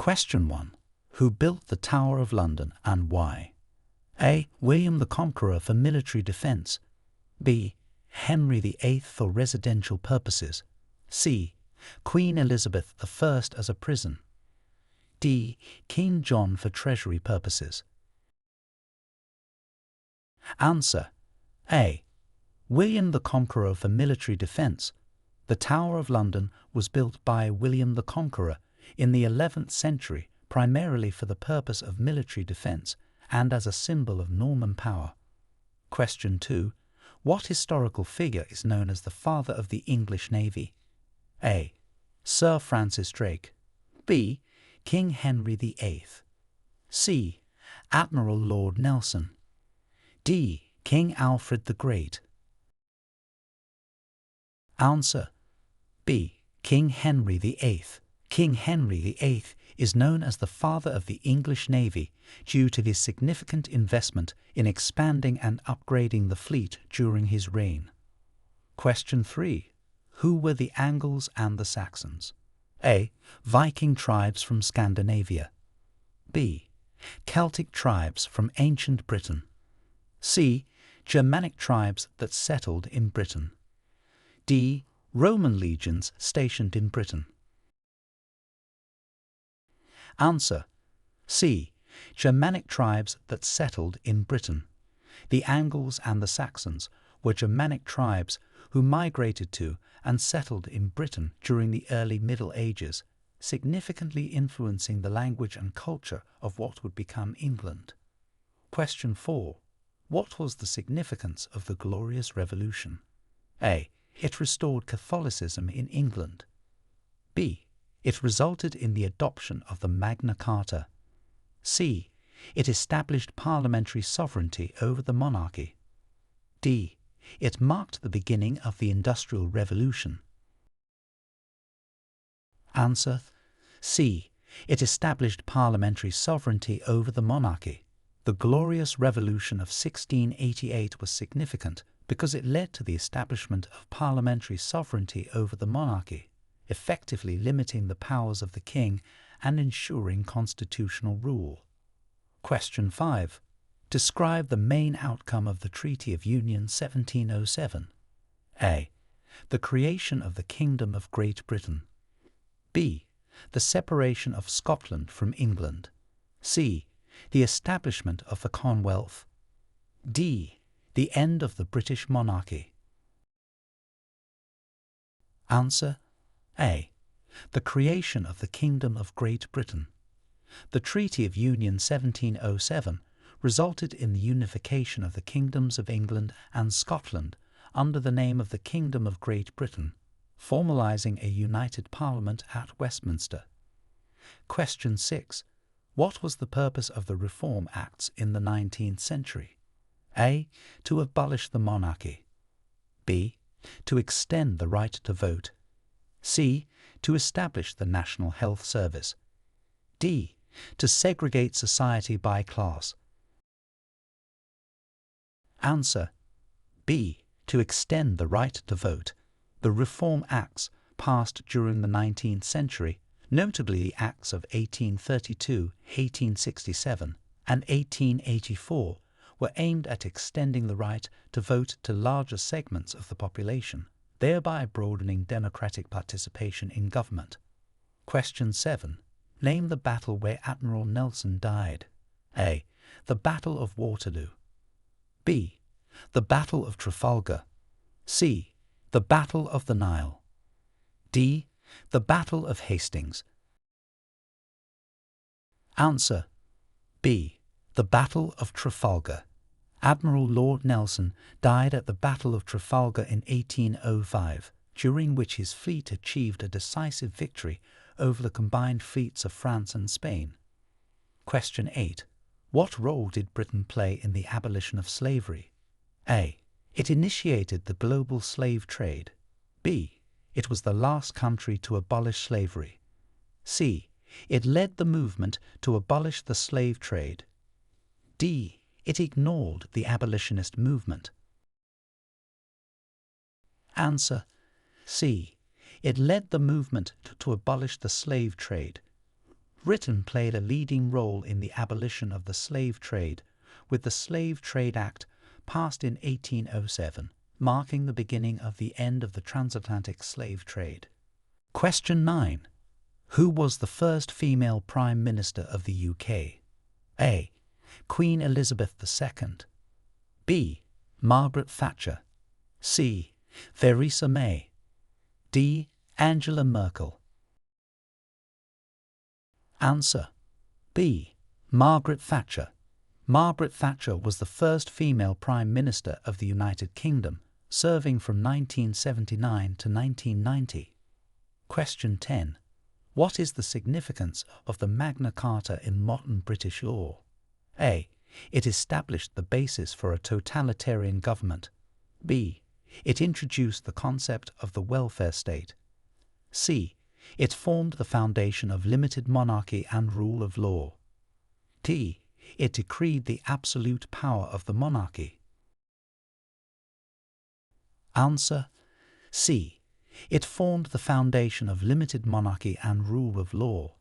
Question 1. Who built the Tower of London and why? A. William the Conqueror for military defence. B. Henry VIII for residential purposes. C. Queen Elizabeth I as a prison. D. King John for treasury purposes. Answer. A. William the Conqueror for military defence. The Tower of London was built by William the Conqueror in the 11th century primarily for the purpose of military defence and as a symbol of Norman power. Question 2. What historical figure is known as the father of the English Navy? A. Sir Francis Drake. B. King Henry VIII. C. Admiral Lord Nelson. D. King Alfred the Great. Answer. B. King Henry VIII. King Henry VIII is known as the father of the English Navy due to his significant investment in expanding and upgrading the fleet during his reign. Question 3. Who were the Angles and the Saxons? A. Viking tribes from Scandinavia. B. Celtic tribes from ancient Britain. C. Germanic tribes that settled in Britain. D. Roman legions stationed in Britain. Answer. C. Germanic tribes that settled in Britain. The Angles and the Saxons were Germanic tribes who migrated to and settled in Britain during the early Middle Ages, significantly influencing the language and culture of what would become England. Question 4. What was the significance of the Glorious Revolution? A. It restored Catholicism in England. B. It resulted in the adoption of the Magna Carta. C. It established parliamentary sovereignty over the monarchy. D. It marked the beginning of the Industrial Revolution. Answer. C. It established parliamentary sovereignty over the monarchy. The Glorious Revolution of 1688 was significant because it led to the establishment of parliamentary sovereignty over the monarchy, effectively limiting the powers of the king and ensuring constitutional rule. Question 5. Describe the main outcome of the Treaty of Union 1707. A. The creation of the Kingdom of Great Britain. B. The separation of Scotland from England. C. The establishment of the Commonwealth. D. The end of the British monarchy. Answer. A. The creation of the Kingdom of Great Britain. The Treaty of Union 1707 resulted in the unification of the kingdoms of England and Scotland under the name of the Kingdom of Great Britain, formalising a united Parliament at Westminster. Question 6. What was the purpose of the Reform Acts in the 19th century? A. To abolish the monarchy. B. To extend the right to vote. C. To establish the National Health Service. D. To segregate society by class. Answer. B. To extend the right to vote. The Reform Acts passed during the 19th century, notably the Acts of 1832, 1867, and 1884, were aimed at extending the right to vote to larger segments of the population, thereby broadening democratic participation in government. Question 7. Name the battle where Admiral Nelson died. A. The Battle of Waterloo. B. The Battle of Trafalgar. C. The Battle of the Nile. D. The Battle of Hastings. Answer. B. The Battle of Trafalgar. Admiral Lord Nelson died at the Battle of Trafalgar in 1805, during which his fleet achieved a decisive victory over the combined fleets of France and Spain. Question 8. What role did Britain play in the abolition of slavery? A. It initiated the global slave trade. B. It was the last country to abolish slavery. C. It led the movement to abolish the slave trade. D. It ignored the abolitionist movement. Answer. C. It led the movement to abolish the slave trade. Britain played a leading role in the abolition of the slave trade, with the Slave Trade Act passed in 1807, marking the beginning of the end of the transatlantic slave trade. Question 9. Who was the first female Prime Minister of the UK? A. Queen Elizabeth II. B. Margaret Thatcher. C. Theresa May. D. Angela Merkel. Answer: B. Margaret Thatcher. Margaret Thatcher was the first female Prime Minister of the United Kingdom, serving from 1979 to 1990. Question 10. What is the significance of the Magna Carta in modern British law? A. It established the basis for a totalitarian government. B. It introduced the concept of the welfare state. C. It formed the foundation of limited monarchy and rule of law. D. It decreed the absolute power of the monarchy. Answer: C. It formed the foundation of limited monarchy and rule of law.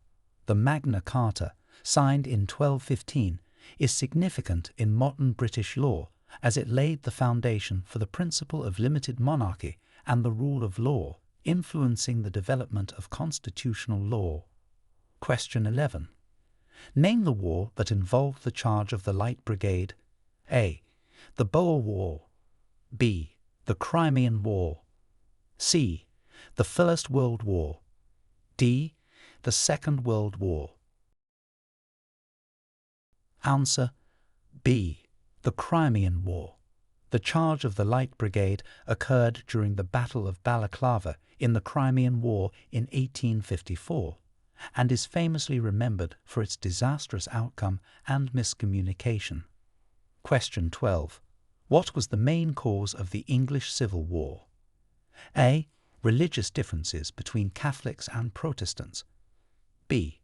The Magna Carta, signed in 1215, is significant in modern British law as it laid the foundation for the principle of limited monarchy and the rule of law, influencing the development of constitutional law. Question 11. Name the war that involved the charge of the Light Brigade. A. The Boer War. B. The Crimean War. C. The First World War. D. The Second World War. Answer: B. The Crimean War. The charge of the Light Brigade occurred during the Battle of Balaclava in the Crimean War in 1854, and is famously remembered for its disastrous outcome and miscommunication. Question 12. What was the main cause of the English Civil War? A. Religious differences between Catholics and Protestants. B.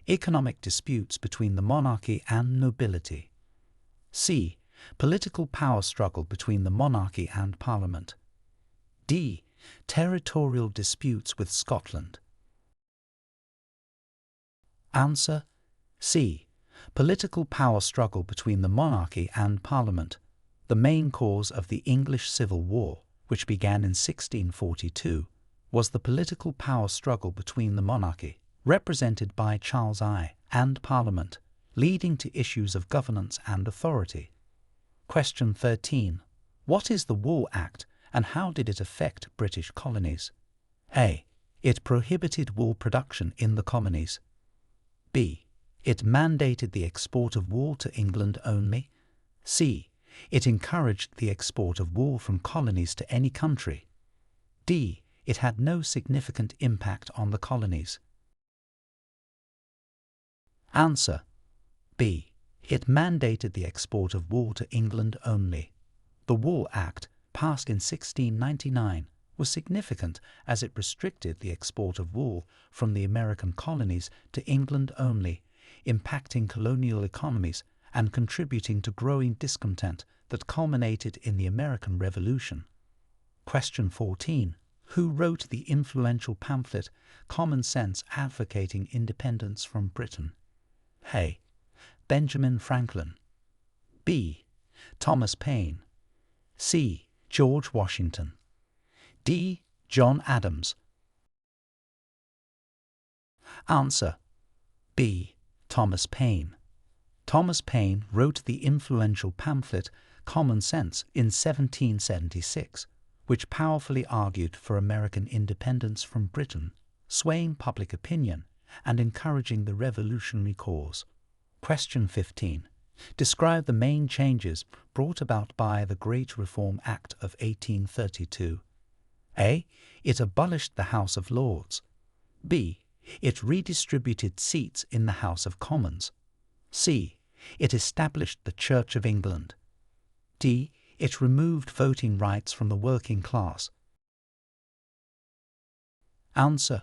Economic disputes between the monarchy and nobility. C. Political power struggle between the monarchy and Parliament. D. Territorial disputes with Scotland. Answer: C. Political power struggle between the monarchy and Parliament. The main cause of the English Civil War, which began in 1642, was the political power struggle between the monarchy, represented by Charles I, and Parliament, leading to issues of governance and authority. Question 13. What is the Wool Act and how did it affect British colonies? A. It prohibited wool production in the colonies. B. It mandated the export of wool to England only. C. It encouraged the export of wool from colonies to any country. D. It had no significant impact on the colonies. Answer: B. It mandated the export of wool to England only. The Wool Act, passed in 1699, was significant as it restricted the export of wool from the American colonies to England only, impacting colonial economies and contributing to growing discontent that culminated in the American Revolution. Question 14. Who wrote the influential pamphlet Common Sense advocating independence from Britain? A. Benjamin Franklin. B. Thomas Paine. C. George Washington. D. John Adams. Answer: B. Thomas Paine. Thomas Paine wrote the influential pamphlet Common Sense in 1776, which powerfully argued for American independence from Britain, swaying public opinion and encouraging the revolutionary cause. Question 15. Describe the main changes brought about by the Great Reform Act of 1832. A. It abolished the House of Lords. B. It redistributed seats in the House of Commons. C. It established the Church of England. D. It removed voting rights from the working class. Answer: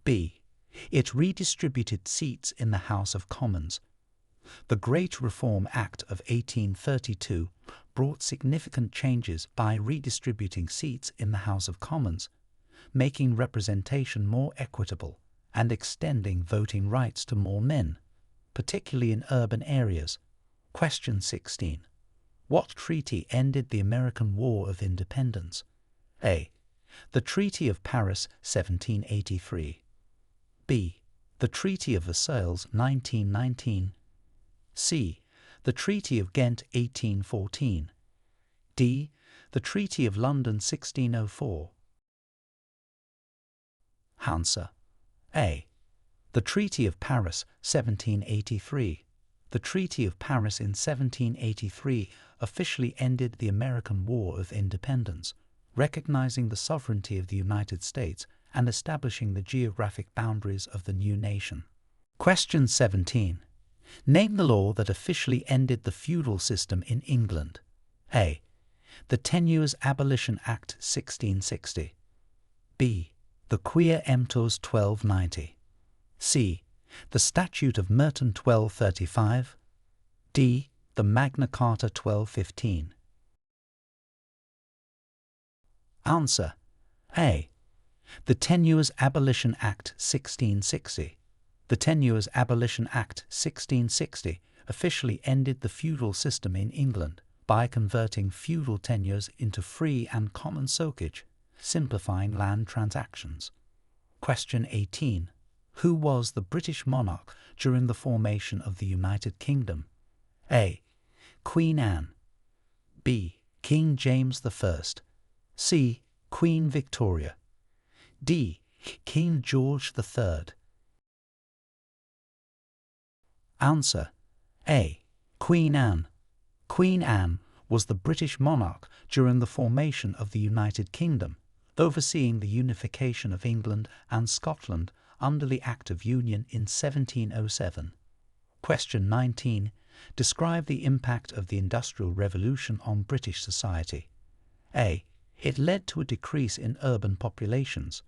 B. It redistributed seats in the House of Commons. The Great Reform Act of 1832 brought significant changes by redistributing seats in the House of Commons, making representation more equitable and extending voting rights to more men, particularly in urban areas. Question 16. What treaty ended the American War of Independence? A. The Treaty of Paris 1783. B. The Treaty of Versailles 1919. C. The Treaty of Ghent 1814. D. The Treaty of London 1604. Answer. A. The Treaty of Paris 1783. The Treaty of Paris in 1783 officially ended the American War of Independence, recognizing the sovereignty of the United States and establishing the geographic boundaries of the new nation. Question 17. Name the law that officially ended the feudal system in England. A. The 10 Years' Abolition Act 1660. B. The Quia Emptors 1290. C. The Statute of Merton 1235. D. The Magna Carta 1215. Answer. A. The 10 Years' Abolition Act 1660. The 10 Years' Abolition Act 1660 officially ended the feudal system in England by converting feudal tenures into free and common socage, simplifying land transactions. Question 18. Who was the British monarch during the formation of the United Kingdom? A. Queen Anne. B. King James I. C. Queen Victoria. D. King George III. Answer. A. Queen Anne. Queen Anne was the British monarch during the formation of the United Kingdom, overseeing the unification of England and Scotland under the Act of Union in 1707. Question 19. Describe the impact of the Industrial Revolution on British society. A. It led to a decrease in urban populations.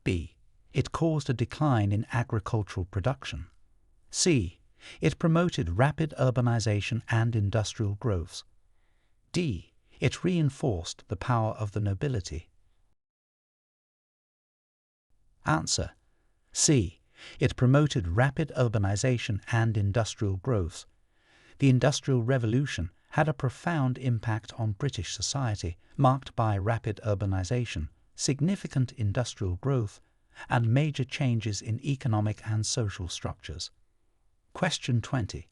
B. It caused a decline in agricultural production. C. It promoted rapid urbanization and industrial growth. D. It reinforced the power of the nobility. Answer. C. It promoted rapid urbanization and industrial growth. The Industrial Revolution had a profound impact on British society, marked by rapid urbanization, significant industrial growth, and major changes in economic and social structures. Question 20.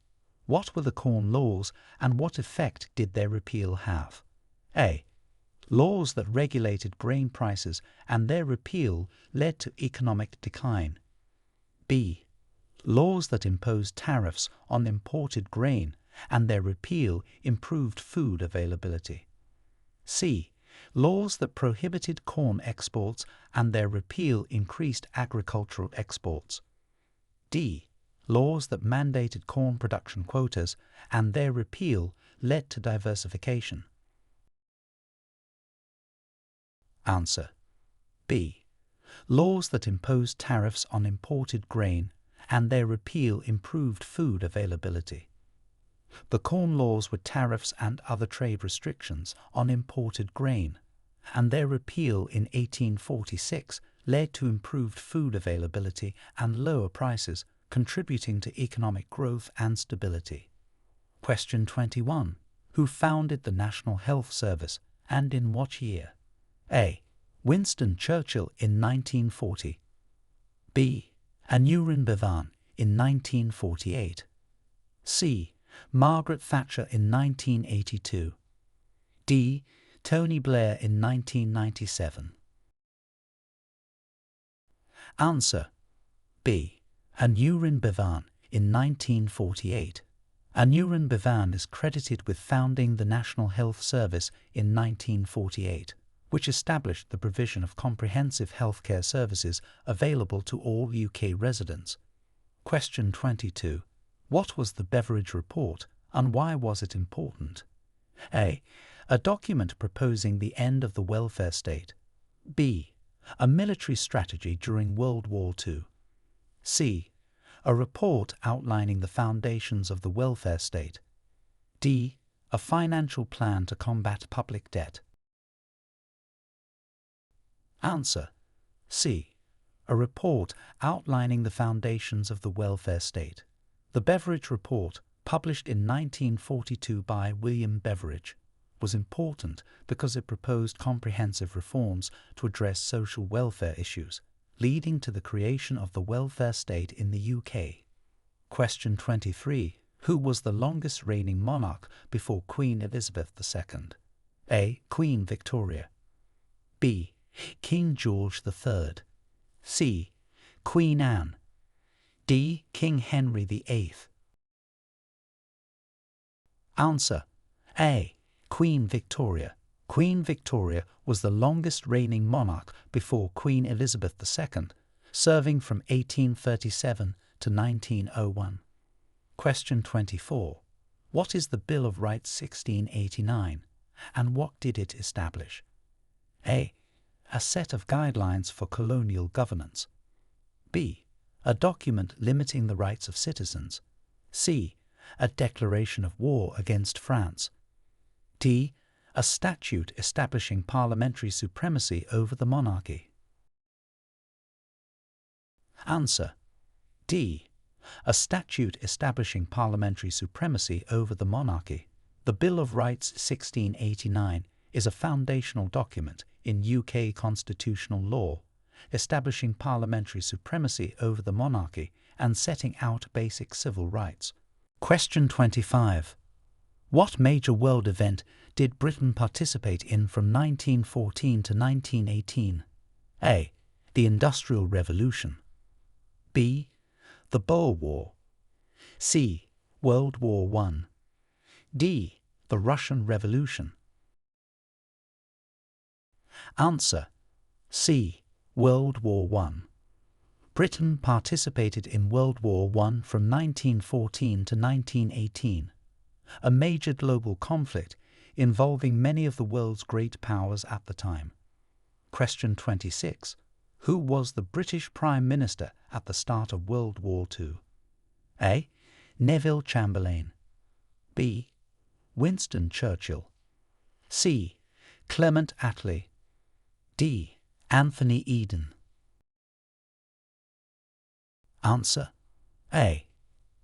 What were the Corn Laws and what effect did their repeal have? A. Laws that regulated grain prices and their repeal led to economic decline. B. Laws that imposed tariffs on imported grain and their repeal improved food availability. C. Laws that prohibited corn exports and their repeal increased agricultural exports. D. Laws that mandated corn production quotas and their repeal led to diversification. Answer. B. Laws that imposed tariffs on imported grain and their repeal improved food availability. The Corn Laws were tariffs and other trade restrictions on imported grain, and their repeal in 1846 led to improved food availability and lower prices, contributing to economic growth and stability. Question 21. Who founded the National Health Service and in what year? A. Winston Churchill in 1940. B. Aneurin Bevan in 1948. C. Margaret Thatcher in 1982. D. Tony Blair in 1997. Answer. B. Aneurin Bevan in 1948. Aneurin Bevan is credited with founding the National Health Service in 1948, which established the provision of comprehensive healthcare services available to all UK residents. Question 22. What was the Beveridge Report and why was it important? A. A document proposing the end of the welfare state. B. A military strategy during World War II. C. A report outlining the foundations of the welfare state. D. A financial plan to combat public debt. Answer. C. a report outlining the foundations of the welfare state. The Beveridge Report, published in 1942 by William Beveridge, was important because it proposed comprehensive reforms to address social welfare issues, leading to the creation of the welfare state in the UK. Question 23. Who was the longest reigning monarch before Queen Elizabeth II? A. Queen Victoria. B. King George III. C. Queen Anne. D. King Henry VIII. Answer: A. Queen Victoria. Queen Victoria was the longest reigning monarch before Queen Elizabeth II, serving from 1837 to 1901. Question 24. What is the Bill of Rights 1689, and what did it establish? A. A set of guidelines for colonial governance. B. A document limiting the rights of citizens. C. A declaration of war against France. D. A statute establishing parliamentary supremacy over the monarchy. Answer: D. A statute establishing parliamentary supremacy over the monarchy. The Bill of Rights 1689 is a foundational document in UK constitutional law, establishing parliamentary supremacy over the monarchy and setting out basic civil rights. Question 25. What major world event did Britain participate in from 1914 to 1918? A. The Industrial Revolution. B. The Boer War. C. World War I. D. The Russian Revolution. Answer: C. World War I. Britain participated in World War I from 1914 to 1918, a major global conflict involving many of the world's great powers at the time. Question 26. Who was the British Prime Minister at the start of World War II? A. Neville Chamberlain. B. Winston Churchill. C. Clement Attlee. D. Anthony Eden. Answer: A.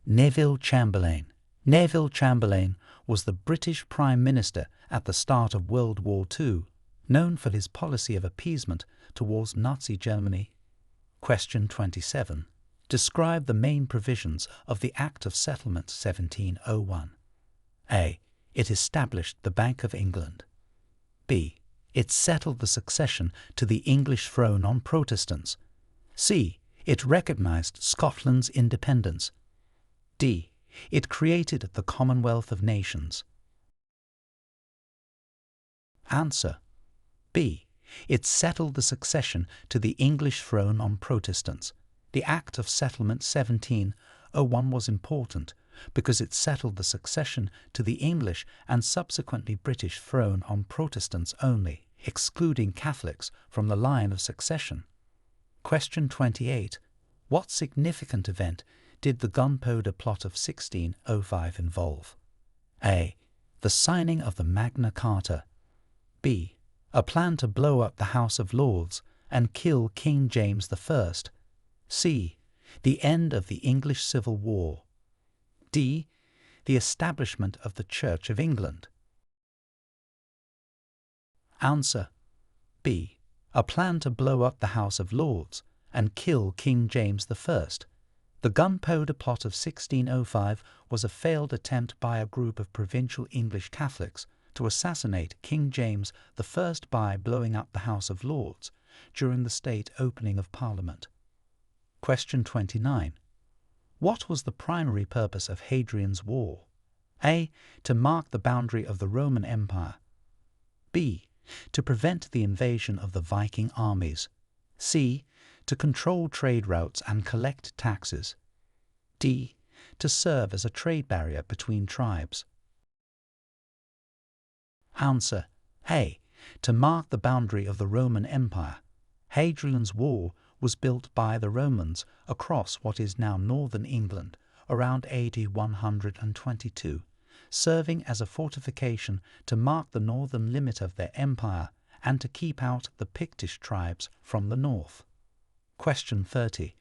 Neville Chamberlain. Neville Chamberlain was the British Prime Minister at the start of World War II, known for his policy of appeasement towards Nazi Germany. Question 27. Describe the main provisions of the Act of Settlement 1701. A. It established the Bank of England. B. It settled the succession to the English throne on Protestants. C. It recognized Scotland's independence. D. It created the Commonwealth of Nations. Answer: B. It settled the succession to the English throne on Protestants. The Act of Settlement 1701 was important because it settled the succession to the English and subsequently British throne on Protestants only, excluding Catholics from the line of succession. Question 28. What significant event did the Gunpowder Plot of 1605 involve? A. The signing of the Magna Carta. B. A plan to blow up the House of Lords and kill King James I. C. The end of the English Civil War. D. The establishment of the Church of England. Answer: B. A plan to blow up the House of Lords and kill King James I. The Gunpowder Plot of 1605 was a failed attempt by a group of provincial English Catholics to assassinate King James I by blowing up the House of Lords during the state opening of Parliament. Question 29. What was the primary purpose of Hadrian's War? A. To mark the boundary of the Roman Empire. B. To prevent the invasion of the Viking armies. C. To control trade routes and collect taxes. D. To serve as a trade barrier between tribes. Answer: A. To mark the boundary of the Roman Empire. Hadrian's Wall was built by the Romans across what is now northern England around AD 122, serving as a fortification to mark the northern limit of their empire and to keep out the Pictish tribes from the north. Question 30.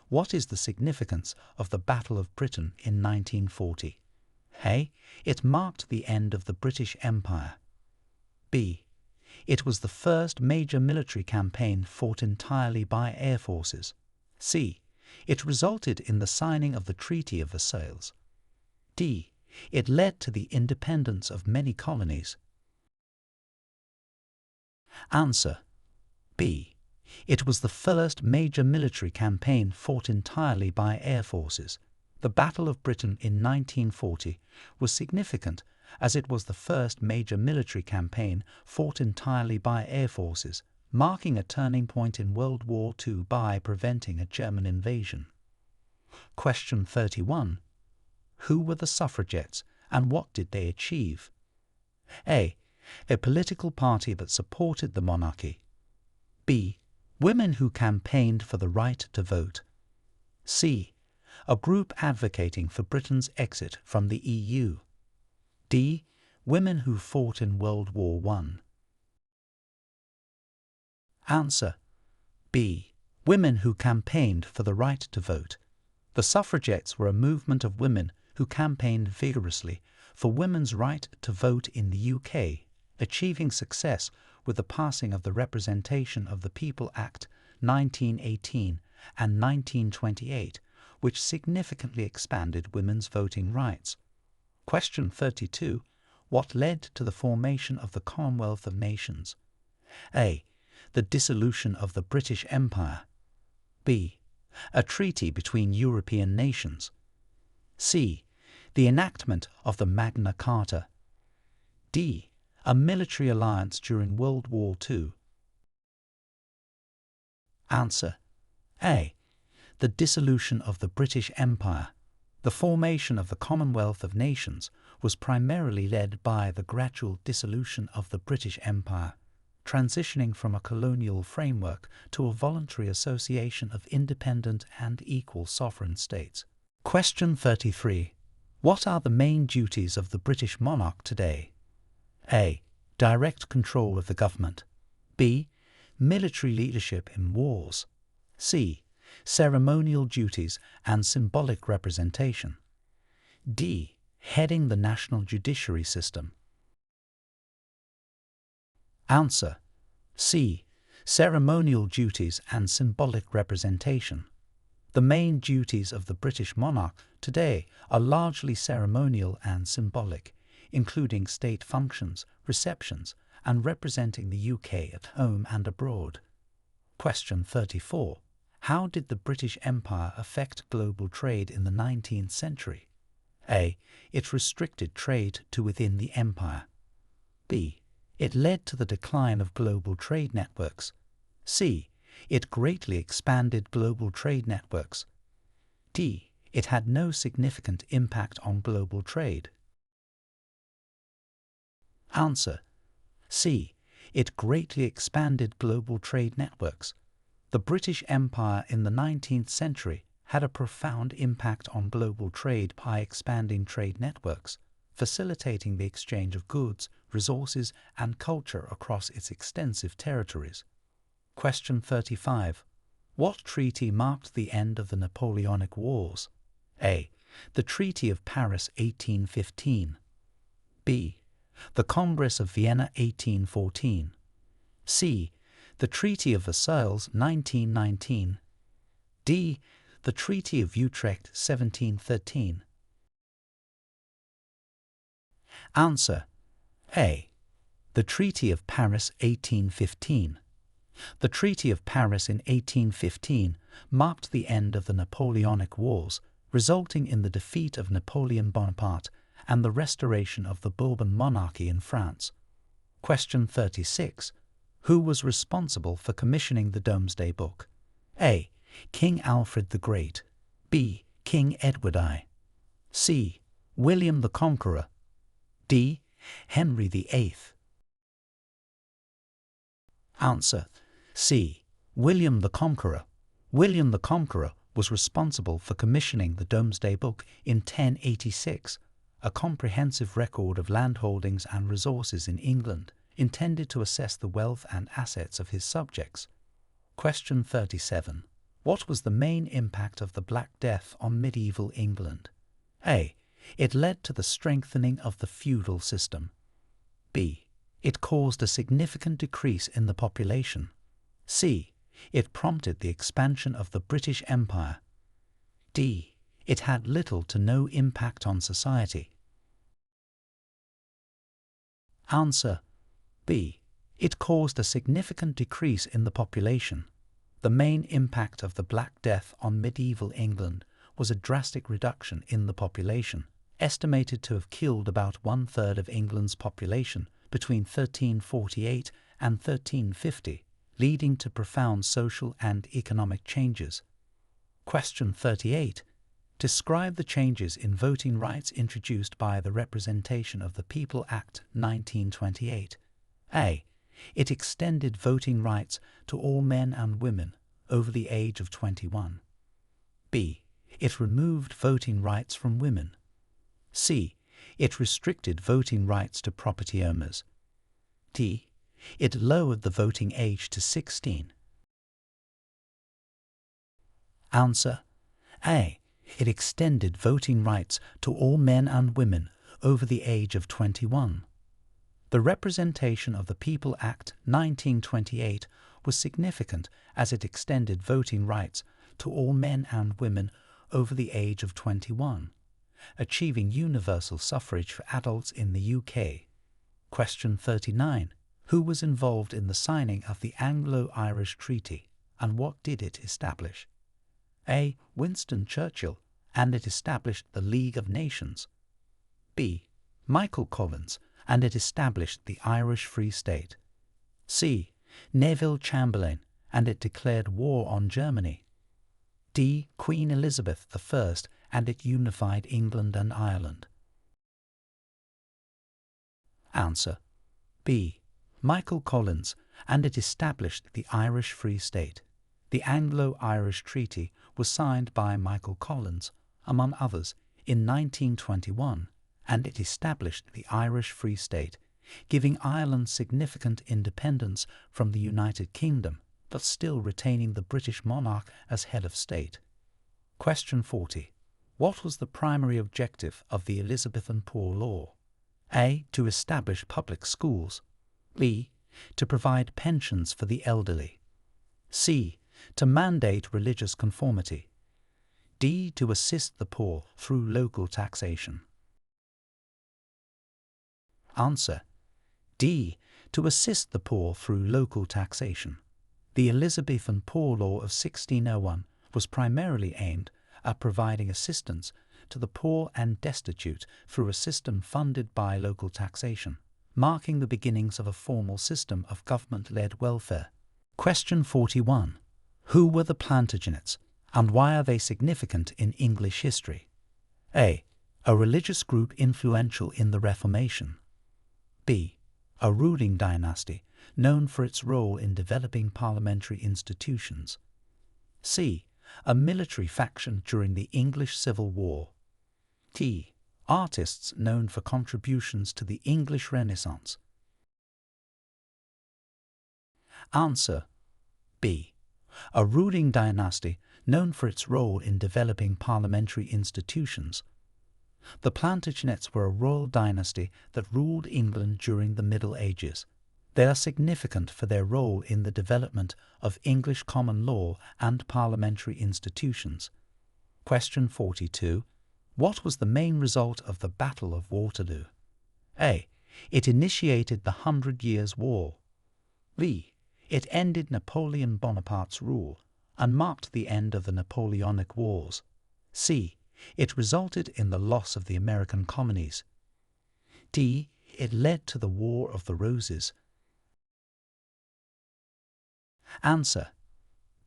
What is the significance of the Battle of Britain in 1940? A. It marked the end of the British Empire. B. It was the first major military campaign fought entirely by air forces. C. It resulted in the signing of the Treaty of Versailles. D. It led to the independence of many colonies. Answer: B. It was the first major military campaign fought entirely by air forces. The Battle of Britain in 1940 was significant as it was the first major military campaign fought entirely by air forces, marking a turning point in World War II by preventing a German invasion. Question 31. Who were the suffragettes and what did they achieve? A. A political party that supported the monarchy. B. Women who campaigned for the right to vote. C. A group advocating for Britain's exit from the EU. D. Women who fought in World War I. Answer: B. Women who campaigned for the right to vote. The suffragettes were a movement of women who campaigned vigorously for women's right to vote in the UK, achieving success with the passing of the Representation of the People Act 1918 and 1928, which significantly expanded women's voting rights. Question 32. What led to the formation of the Commonwealth of Nations? A. The dissolution of the British Empire. B. A treaty between European nations. C. The enactment of the Magna Carta. D. A military alliance during World War II. Answer: A. The dissolution of the British Empire. The formation of the Commonwealth of Nations was primarily led by the gradual dissolution of the British Empire, transitioning from a colonial framework to a voluntary association of independent and equal sovereign states. Question 33. What are the main duties of the British monarch today? A. Direct control of the government. B. Military leadership in wars. C. Ceremonial duties and symbolic representation. D. Heading the national judiciary system. Answer: C. Ceremonial duties and symbolic representation. The main duties of the British monarch today are largely ceremonial and symbolic, including state functions, receptions, and representing the UK at home and abroad. Question 34. How did the British Empire affect global trade in the 19th century? A. It restricted trade to within the empire. B. It led to the decline of global trade networks. C. It greatly expanded global trade networks. D. It had no significant impact on global trade. Answer: C. It greatly expanded global trade networks. The British Empire in the 19th century had a profound impact on global trade by expanding trade networks, facilitating the exchange of goods, resources, and culture across its extensive territories. Question 35. What treaty marked the end of the Napoleonic Wars? A. The Treaty of Paris 1815. B. The Congress of Vienna 1814. C. The Treaty of Versailles 1919. D. The Treaty of Utrecht 1713. Answer: A. The Treaty of Paris 1815. The Treaty of Paris in 1815 marked the end of the Napoleonic Wars, resulting in the defeat of Napoleon Bonaparte and the restoration of the Bourbon monarchy in France. Question 36. Who was responsible for commissioning the Domesday Book? A. King Alfred the Great. B. King Edward I. C. William the Conqueror. D. Henry VIII. Answer: C. William the Conqueror. William the Conqueror was responsible for commissioning the Domesday Book in 1086, a comprehensive record of landholdings and resources in England, intended to assess the wealth and assets of his subjects. Question 37. What was the main impact of the Black Death on medieval England? A. It led to the strengthening of the feudal system. B. It caused a significant decrease in the population. C. It prompted the expansion of the British Empire. D. It had little to no impact on society. Answer B. It caused a significant decrease in the population. The main impact of the Black Death on medieval England was a drastic reduction in the population, estimated to have killed about one-third of England's population between 1348 and 1350, leading to profound social and economic changes. Question 38. Describe the changes in voting rights introduced by the Representation of the People Act 1928. A. It extended voting rights to all men and women over the age of 21. B. It removed voting rights from women. C. It restricted voting rights to property owners. D. It lowered the voting age to 16. Answer A. It extended voting rights to all men and women over the age of 21. The Representation of the People Act 1928 was significant as it extended voting rights to all men and women over the age of 21, achieving universal suffrage for adults in the UK. Question 39. Who was involved in the signing of the Anglo-Irish Treaty, and what did it establish? A. Winston Churchill, and it established the League of Nations. B. Michael Collins, and it established the Irish Free State. C. Neville Chamberlain, and it declared war on Germany. D. Queen Elizabeth I, and it unified England and Ireland. Answer B. Michael Collins, and it established the Irish Free State. The Anglo-Irish Treaty was signed by Michael Collins, among others, in 1921, and it established the Irish Free State, giving Ireland significant independence from the United Kingdom, but still retaining the British monarch as head of state. Question 40. What was the primary objective of the Elizabethan Poor Law? A. To establish public schools. B. To provide pensions for the elderly. C. To mandate religious conformity. D. To assist the poor through local taxation. Answer D. To assist the poor through local taxation. The Elizabethan Poor Law of 1601 was primarily aimed at providing assistance to the poor and destitute through a system funded by local taxation, marking the beginnings of a formal system of government-led welfare. Question 41. Who were the Plantagenets, and why are they significant in English history? A. A religious group influential in the Reformation. B. A ruling dynasty known for its role in developing parliamentary institutions. C. A military faction during the English Civil War. D. Artists known for contributions to the English Renaissance. Answer B. A ruling dynasty known for its role in developing parliamentary institutions. The Plantagenets were a royal dynasty that ruled England during the Middle Ages. They are significant for their role in the development of English common law and parliamentary institutions. Question 42. What was the main result of the Battle of Waterloo? A. It initiated the 100 Years' War. B. It ended Napoleon Bonaparte's rule and marked the end of the Napoleonic Wars. C. It resulted in the loss of the American colonies. D. It led to the War of the Roses. Answer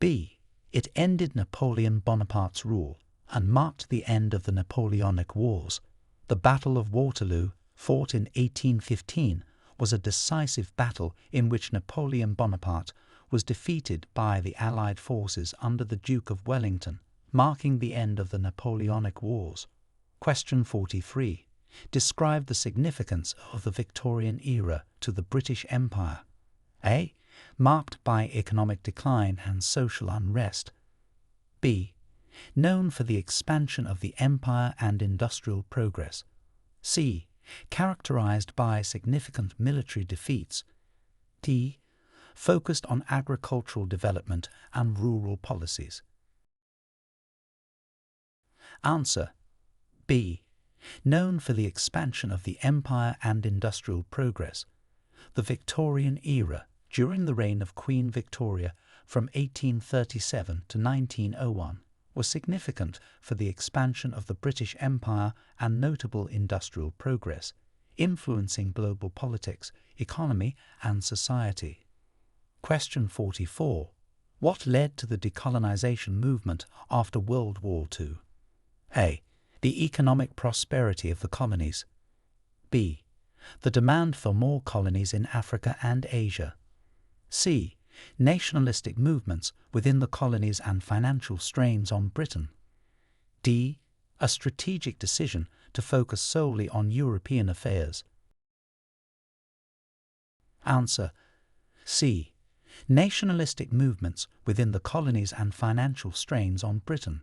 B. It ended Napoleon Bonaparte's rule and marked the end of the Napoleonic Wars. The Battle of Waterloo, fought in 1815, was a decisive battle in which Napoleon Bonaparte was defeated by the Allied forces under the Duke of Wellington, marking the end of the Napoleonic Wars. Question 43. Describe the significance of the Victorian era to the British Empire. A. Marked by economic decline and social unrest. B. Known for the expansion of the empire and industrial progress. C. Characterized by significant military defeats. D. Focused on agricultural development and rural policies. Answer: B. Known for the expansion of the empire and industrial progress. The Victorian era, during the reign of Queen Victoria from 1837 to 1901, was significant for the expansion of the British Empire and notable industrial progress, influencing global politics, economy and society. Question 44. What led to the decolonization movement after World War II? A. The economic prosperity of the colonies. B. The demand for more colonies in Africa and Asia. C. Nationalistic movements within the colonies and financial strains on Britain. D. A strategic decision to focus solely on European affairs. Answer: C. Nationalistic movements within the colonies and financial strains on Britain.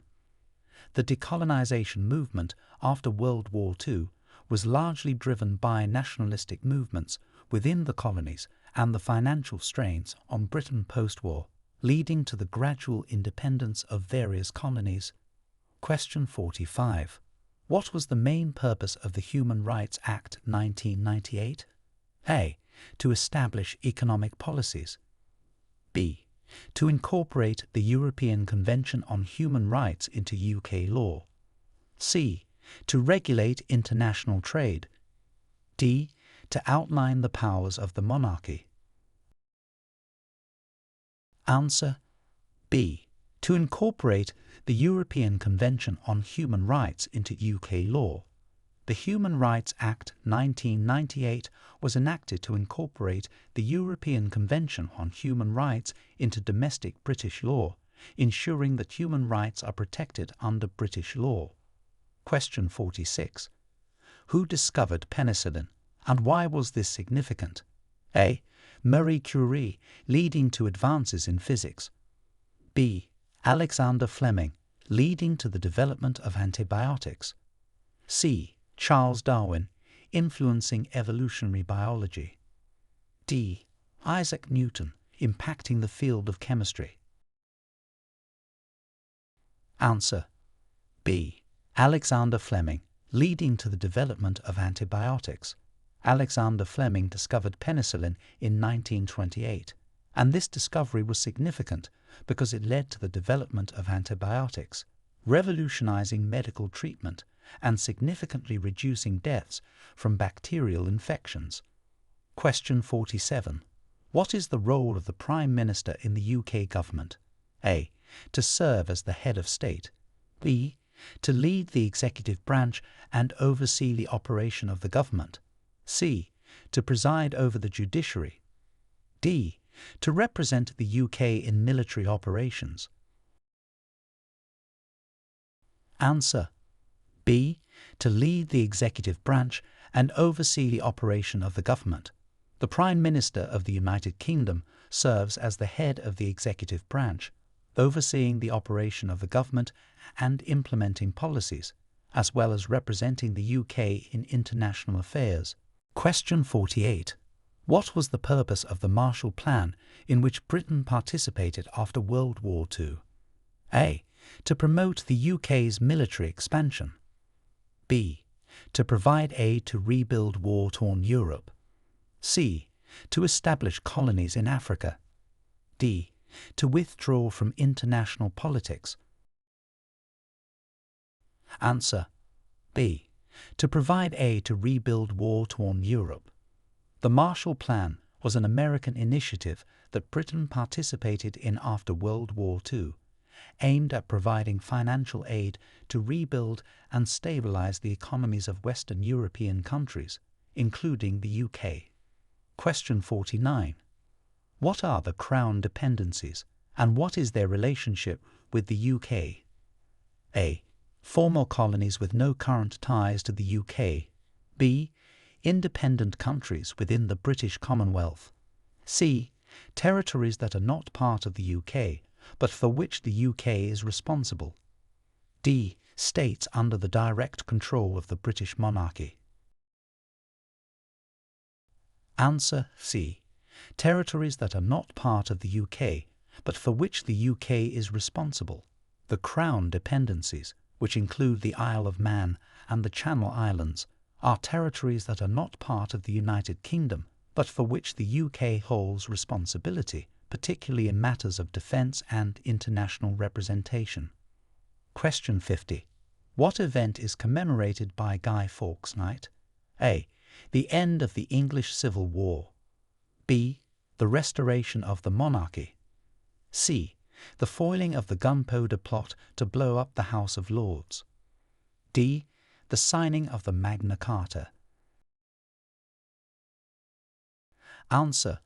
The decolonization movement after World War II was largely driven by nationalistic movements within the colonies and the financial strains on Britain post-war, leading to the gradual independence of various colonies. Question 45. What was the main purpose of the Human Rights Act 1998? A. To establish economic policies. B. To incorporate the European Convention on Human Rights into UK law. C. To regulate international trade. D. To outline the powers of the monarchy. Answer: B. To incorporate the European Convention on Human Rights into UK law. The Human Rights Act 1998 was enacted to incorporate the European Convention on Human Rights into domestic British law, ensuring that human rights are protected under British law. Question 46. Who discovered penicillin, and why was this significant? A. Marie Curie, leading to advances in physics. B. Alexander Fleming, leading to the development of antibiotics. C. Charles Darwin, influencing evolutionary biology. D. Isaac Newton, impacting the field of chemistry. Answer: B. Alexander Fleming, leading to the development of antibiotics. Alexander Fleming discovered penicillin in 1928, and this discovery was significant because it led to the development of antibiotics, revolutionizing medical treatment and significantly reducing deaths from bacterial infections. Question 47. What is the role of the Prime Minister in the UK government? A. To serve as the head of state. B. To lead the executive branch and oversee the operation of the government. C. To preside over the judiciary. D. To represent the UK in military operations. Answer: B. To lead the executive branch and oversee the operation of the government. The Prime Minister of the United Kingdom serves as the head of the executive branch, overseeing the operation of the government and implementing policies, as well as representing the UK in international affairs. Question 48. What was the purpose of the Marshall Plan in which Britain participated after World War II? A. To promote the UK's military expansion. B. To provide aid to rebuild war-torn Europe. C. To establish colonies in Africa. D. To withdraw from international politics. Answer: B. To provide aid to rebuild war-torn Europe. The Marshall Plan was an American initiative that Britain participated in after World War II, aimed at providing financial aid to rebuild and stabilize the economies of Western European countries, including the UK. Question 49. What are the Crown dependencies, and what is their relationship with the UK? A. Former colonies with no current ties to the UK. B. Independent countries within the British Commonwealth. C. Territories that are not part of the UK but for which the UK is responsible? D. States under the direct control of the British monarchy. Answer C. Territories that are not part of the UK, but for which the UK is responsible. The Crown dependencies, which include the Isle of Man and the Channel Islands, are territories that are not part of the United Kingdom, but for which the UK holds responsibility, particularly in matters of defence and international representation. Question 50. What event is commemorated by Guy Fawkes Night? A. The end of the English Civil War. B. The restoration of the monarchy. C. The foiling of the Gunpowder Plot to blow up the House of Lords. D. The signing of the Magna Carta. Answer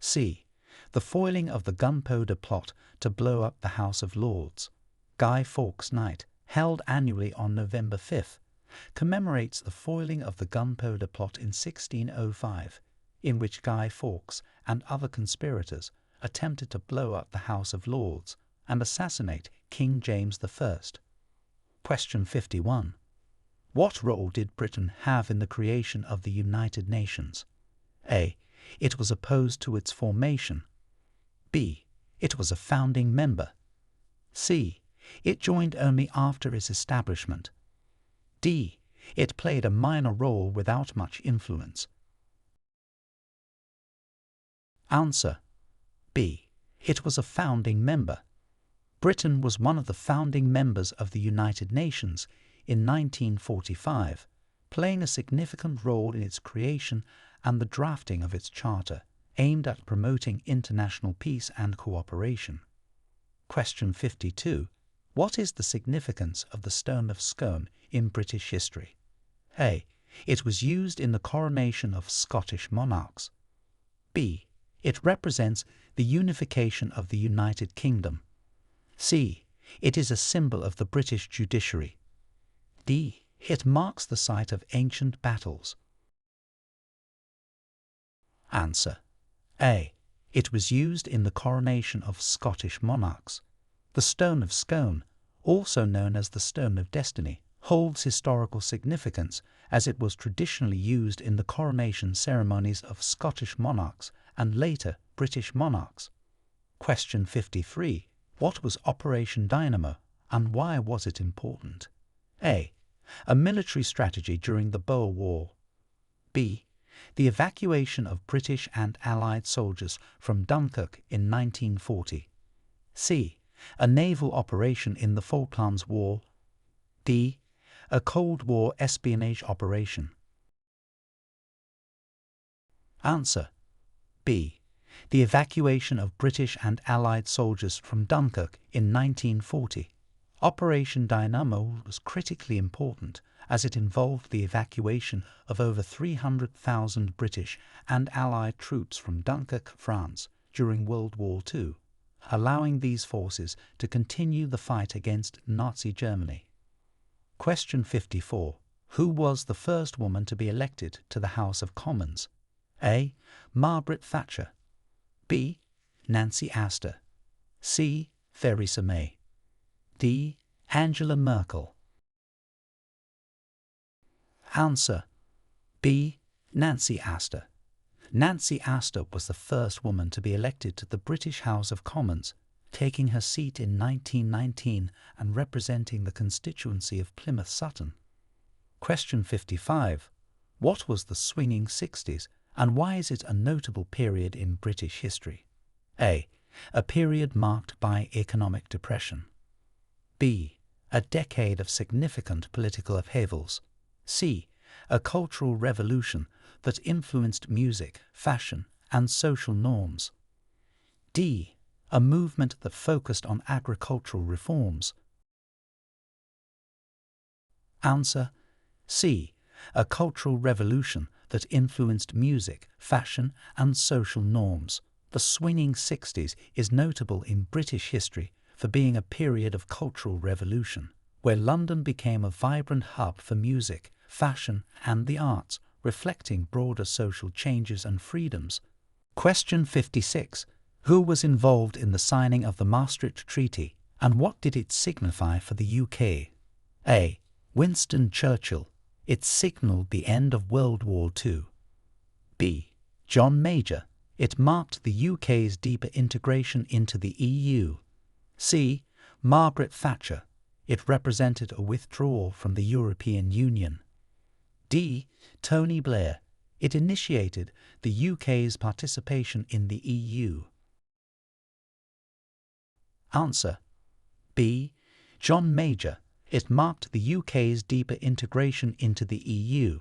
C. The foiling of the Gunpowder Plot to blow up the House of Lords. Guy Fawkes Night, held annually on November 5th, commemorates the foiling of the Gunpowder Plot in 1605, in which Guy Fawkes and other conspirators attempted to blow up the House of Lords and assassinate King James I. Question 51. What role did Britain have in the creation of the United Nations? A. It was opposed to its formation. B. It was a founding member. C. It joined only after its establishment. D. It played a minor role without much influence. Answer B. It was a founding member. Britain was one of the founding members of the United Nations in 1945, playing a significant role in its creation and the drafting of its charter, aimed at promoting international peace and cooperation. Question 52. What is the significance of the Stone of Scone in British history? A. It was used in the coronation of Scottish monarchs. B. It represents the unification of the United Kingdom. C. It is a symbol of the British judiciary. D. It marks the site of ancient battles. Answer A. It was used in the coronation of Scottish monarchs. The Stone of Scone, also known as the Stone of Destiny, holds historical significance as it was traditionally used in the coronation ceremonies of Scottish monarchs and later British monarchs. Question 53. What was Operation Dynamo and why was it important? A. A military strategy during the Boer War. B. The evacuation of British and Allied soldiers from Dunkirk in 1940. C. A naval operation in the Falklands War. D. A Cold War espionage operation. Answer B. The evacuation of British and Allied soldiers from Dunkirk in 1940. Operation Dynamo was critically important as it involved the evacuation of over 300,000 British and Allied troops from Dunkirk, France, during World War II, allowing these forces to continue the fight against Nazi Germany. Question 54. Who was the first woman to be elected to the House of Commons? A. Margaret Thatcher. B. Nancy Astor. C. Theresa May. D. Angela Merkel. Answer B. Nancy Astor. Nancy Astor was the first woman to be elected to the British House of Commons, taking her seat in 1919 and representing the constituency of Plymouth Sutton. Question 55. What was the swinging 60s and why is it a notable period in British history? A. A period marked by economic depression. B. A decade of significant political upheavals. C. A cultural revolution that influenced music, fashion, and social norms. D. A movement that focused on agricultural reforms. Answer C. A cultural revolution that influenced music, fashion, and social norms. The swinging 60s is notable in British history for being a period of cultural revolution, where London became a vibrant hub for music, fashion, and the arts, reflecting broader social changes and freedoms. Question 56. Who was involved in the signing of the Maastricht Treaty, and what did it signify for the UK? A. Winston Churchill. It signalled the end of World War II. B. John Major. It marked the UK's deeper integration into the EU. C. Margaret Thatcher. It represented a withdrawal from the European Union. D. Tony Blair. It initiated the UK's participation in the EU. Answer: B. John Major. It marked the UK's deeper integration into the EU.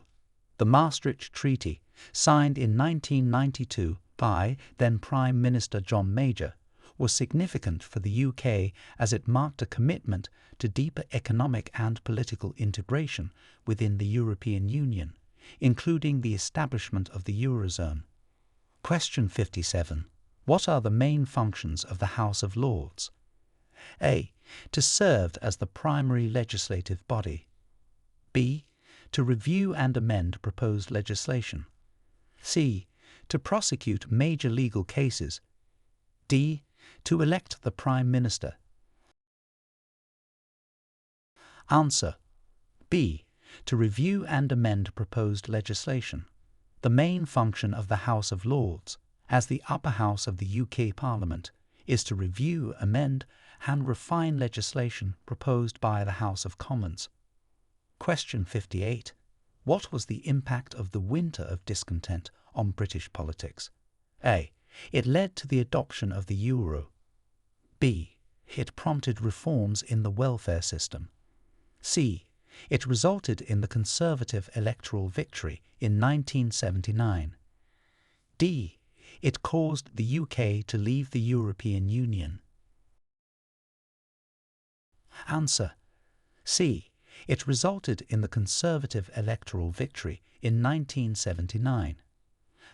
The Maastricht Treaty, signed in 1992 by then Prime Minister John Major, was significant for the UK as it marked a commitment to deeper economic and political integration within the European Union, including the establishment of the Eurozone. Question 57. What are the main functions of the House of Lords? A. To serve as the primary legislative body. B. To review and amend proposed legislation. C. To prosecute major legal cases. D. To elect the Prime Minister. Answer: B. To review and amend proposed legislation. The main function of the House of Lords, as the upper house of the UK Parliament, is to review, amend, and refine legislation proposed by the House of Commons. Question 58. What was the impact of the winter of discontent on British politics? A. It led to the adoption of the euro. B. It prompted reforms in the welfare system. C. It resulted in the Conservative electoral victory in 1979. D. It caused the UK to leave the European Union. Answer: C. It resulted in the Conservative electoral victory in 1979.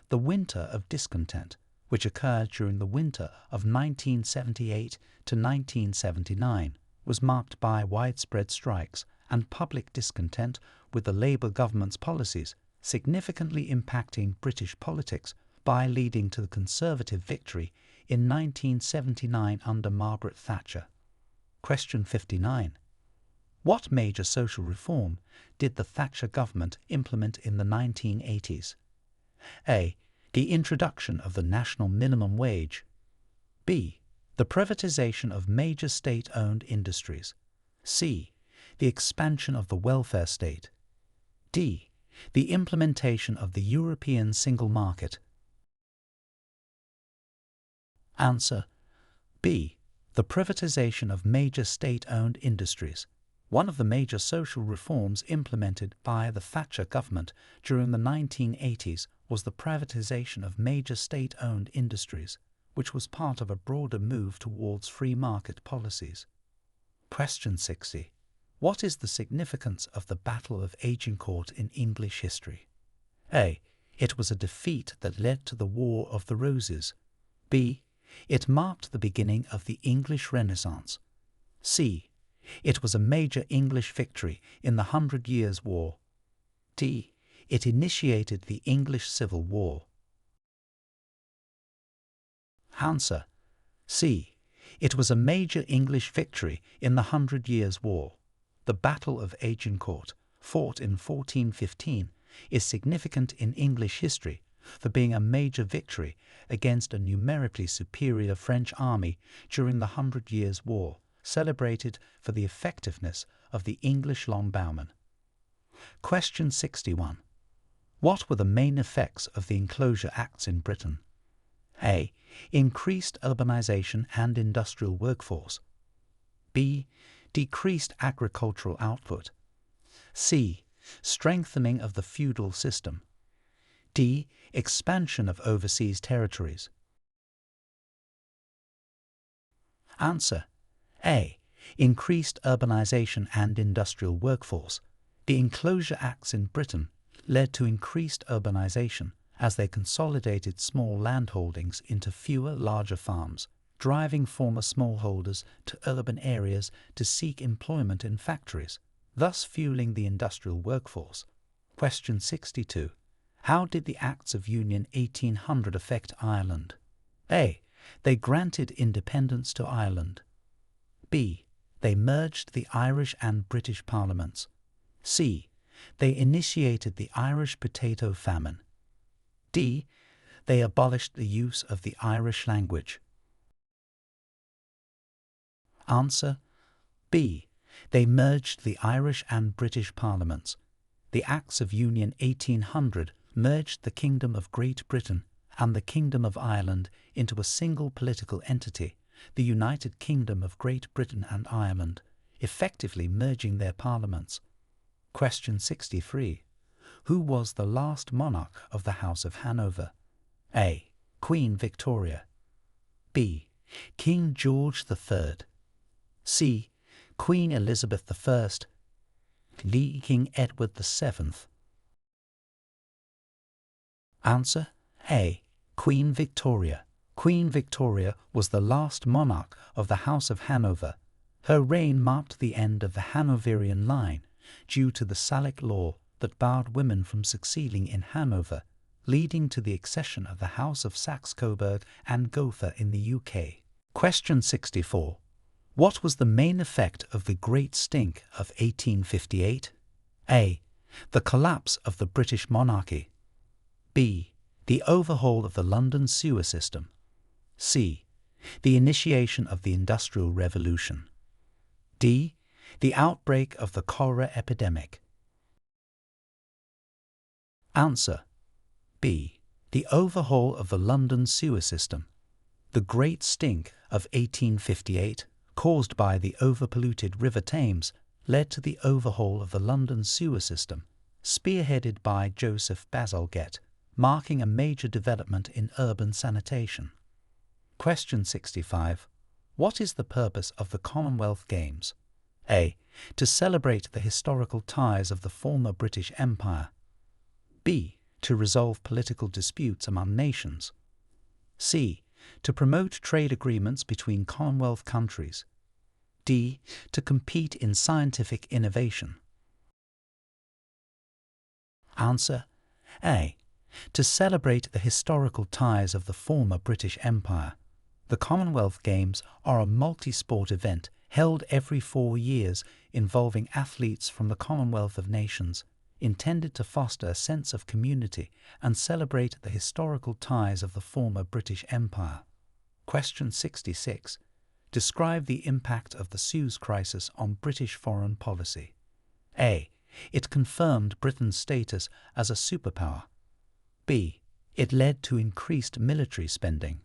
The winter of discontent, which occurred during the winter of 1978 to 1979, was marked by widespread strikes and public discontent with the Labour government's policies, significantly impacting British politics by leading to the Conservative victory in 1979 under Margaret Thatcher. Question 59. What major social reform did the Thatcher government implement in the 1980s? A. The introduction of the national minimum wage. B. The privatization of major state-owned industries. C. The expansion of the welfare state. D. The implementation of the European single market. Answer: B. The privatization of major state-owned industries. One of the major social reforms implemented by the Thatcher government during the 1980s was the privatization of major state-owned industries, which was part of a broader move towards free market policies. Question 60. What is the significance of the Battle of Agincourt in English history? A. It was a defeat that led to the War of the Roses. B. It marked the beginning of the English Renaissance. C. It was a major English victory in the 100 Years' War. D. It initiated the English Civil War. Answer: C. It was a major English victory in the 100 Years' War. The Battle of Agincourt, fought in 1415, is significant in English history for being a major victory against a numerically superior French army during the 100 Years' War, celebrated for the effectiveness of the English longbowmen. Question 61. What were the main effects of the Enclosure Acts in Britain? A. Increased urbanization and industrial workforce. B. Decreased agricultural output. C. Strengthening of the feudal system. D. Expansion of overseas territories. Answer: A. Increased urbanization and industrial workforce. The Enclosure Acts in Britain led to increased urbanization as they consolidated small landholdings into fewer, larger farms, driving former smallholders to urban areas to seek employment in factories, thus fueling the industrial workforce. Question 62. How did the Acts of Union 1800 affect Ireland? A. They granted independence to Ireland. B. They merged the Irish and British parliaments. C. They initiated the Irish potato famine. D. They abolished the use of the Irish language. Answer B. They merged the Irish and British parliaments. The Acts of Union 1800 merged the Kingdom of Great Britain and the Kingdom of Ireland into a single political entity, the United Kingdom of Great Britain and Ireland, effectively merging their parliaments. Question 63. Who was the last monarch of the House of Hanover? A. Queen Victoria. B. King George III. C. Queen Elizabeth I. D. King Edward VII. Answer A. Queen Victoria. Queen Victoria was the last monarch of the House of Hanover. Her reign marked the end of the Hanoverian line due to the Salic law that barred women from succeeding in Hanover, leading to the accession of the House of Saxe-Coburg and Gotha in the UK. Question 64. What was the main effect of the Great Stink of 1858? A. The collapse of the British monarchy. B. The overhaul of the London sewer system. C. The initiation of the Industrial Revolution. D. The outbreak of the cholera epidemic. Answer B. The overhaul of the London sewer system. The Great Stink of 1858, caused by the overpolluted River Thames, led to the overhaul of the London sewer system, spearheaded by Joseph Bazalgette, marking a major development in urban sanitation. Question 65. What is the purpose of the Commonwealth Games? A. To celebrate the historical ties of the former British Empire. B. To resolve political disputes among nations. C. To promote trade agreements between Commonwealth countries. D. To compete in scientific innovation. Answer A. To celebrate the historical ties of the former British Empire. The Commonwealth Games are a multi-sport event held every 4 years involving athletes from the Commonwealth of Nations, intended to foster a sense of community and celebrate the historical ties of the former British Empire. Question 66. Describe the impact of the Suez Crisis on British foreign policy. A. It confirmed Britain's status as a superpower. B. It led to increased military spending.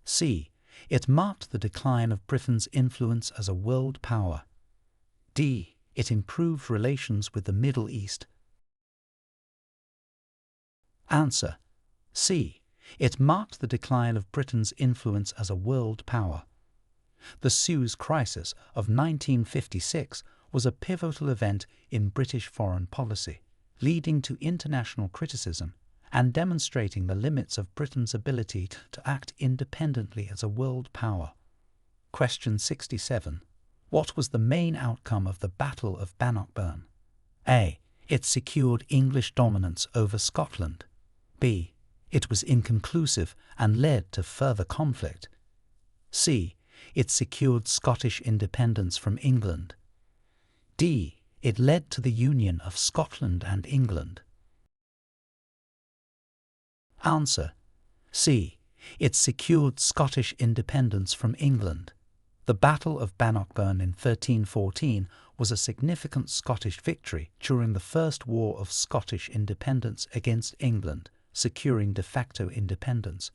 C. It marked the decline of Britain's influence as a world power. D. It improved relations with the Middle East. Answer C. It marked the decline of Britain's influence as a world power. The Suez Crisis of 1956 was a pivotal event in British foreign policy, leading to international criticism and demonstrating the limits of Britain's ability to act independently as a world power. Question 67. What was the main outcome of the Battle of Bannockburn? A. It secured English dominance over Scotland. B. It was inconclusive and led to further conflict. C. It secured Scottish independence from England. D. It led to the union of Scotland and England. Answer C. It secured Scottish independence from England. The Battle of Bannockburn in 1314 was a significant Scottish victory during the First War of Scottish Independence against England, securing de facto independence,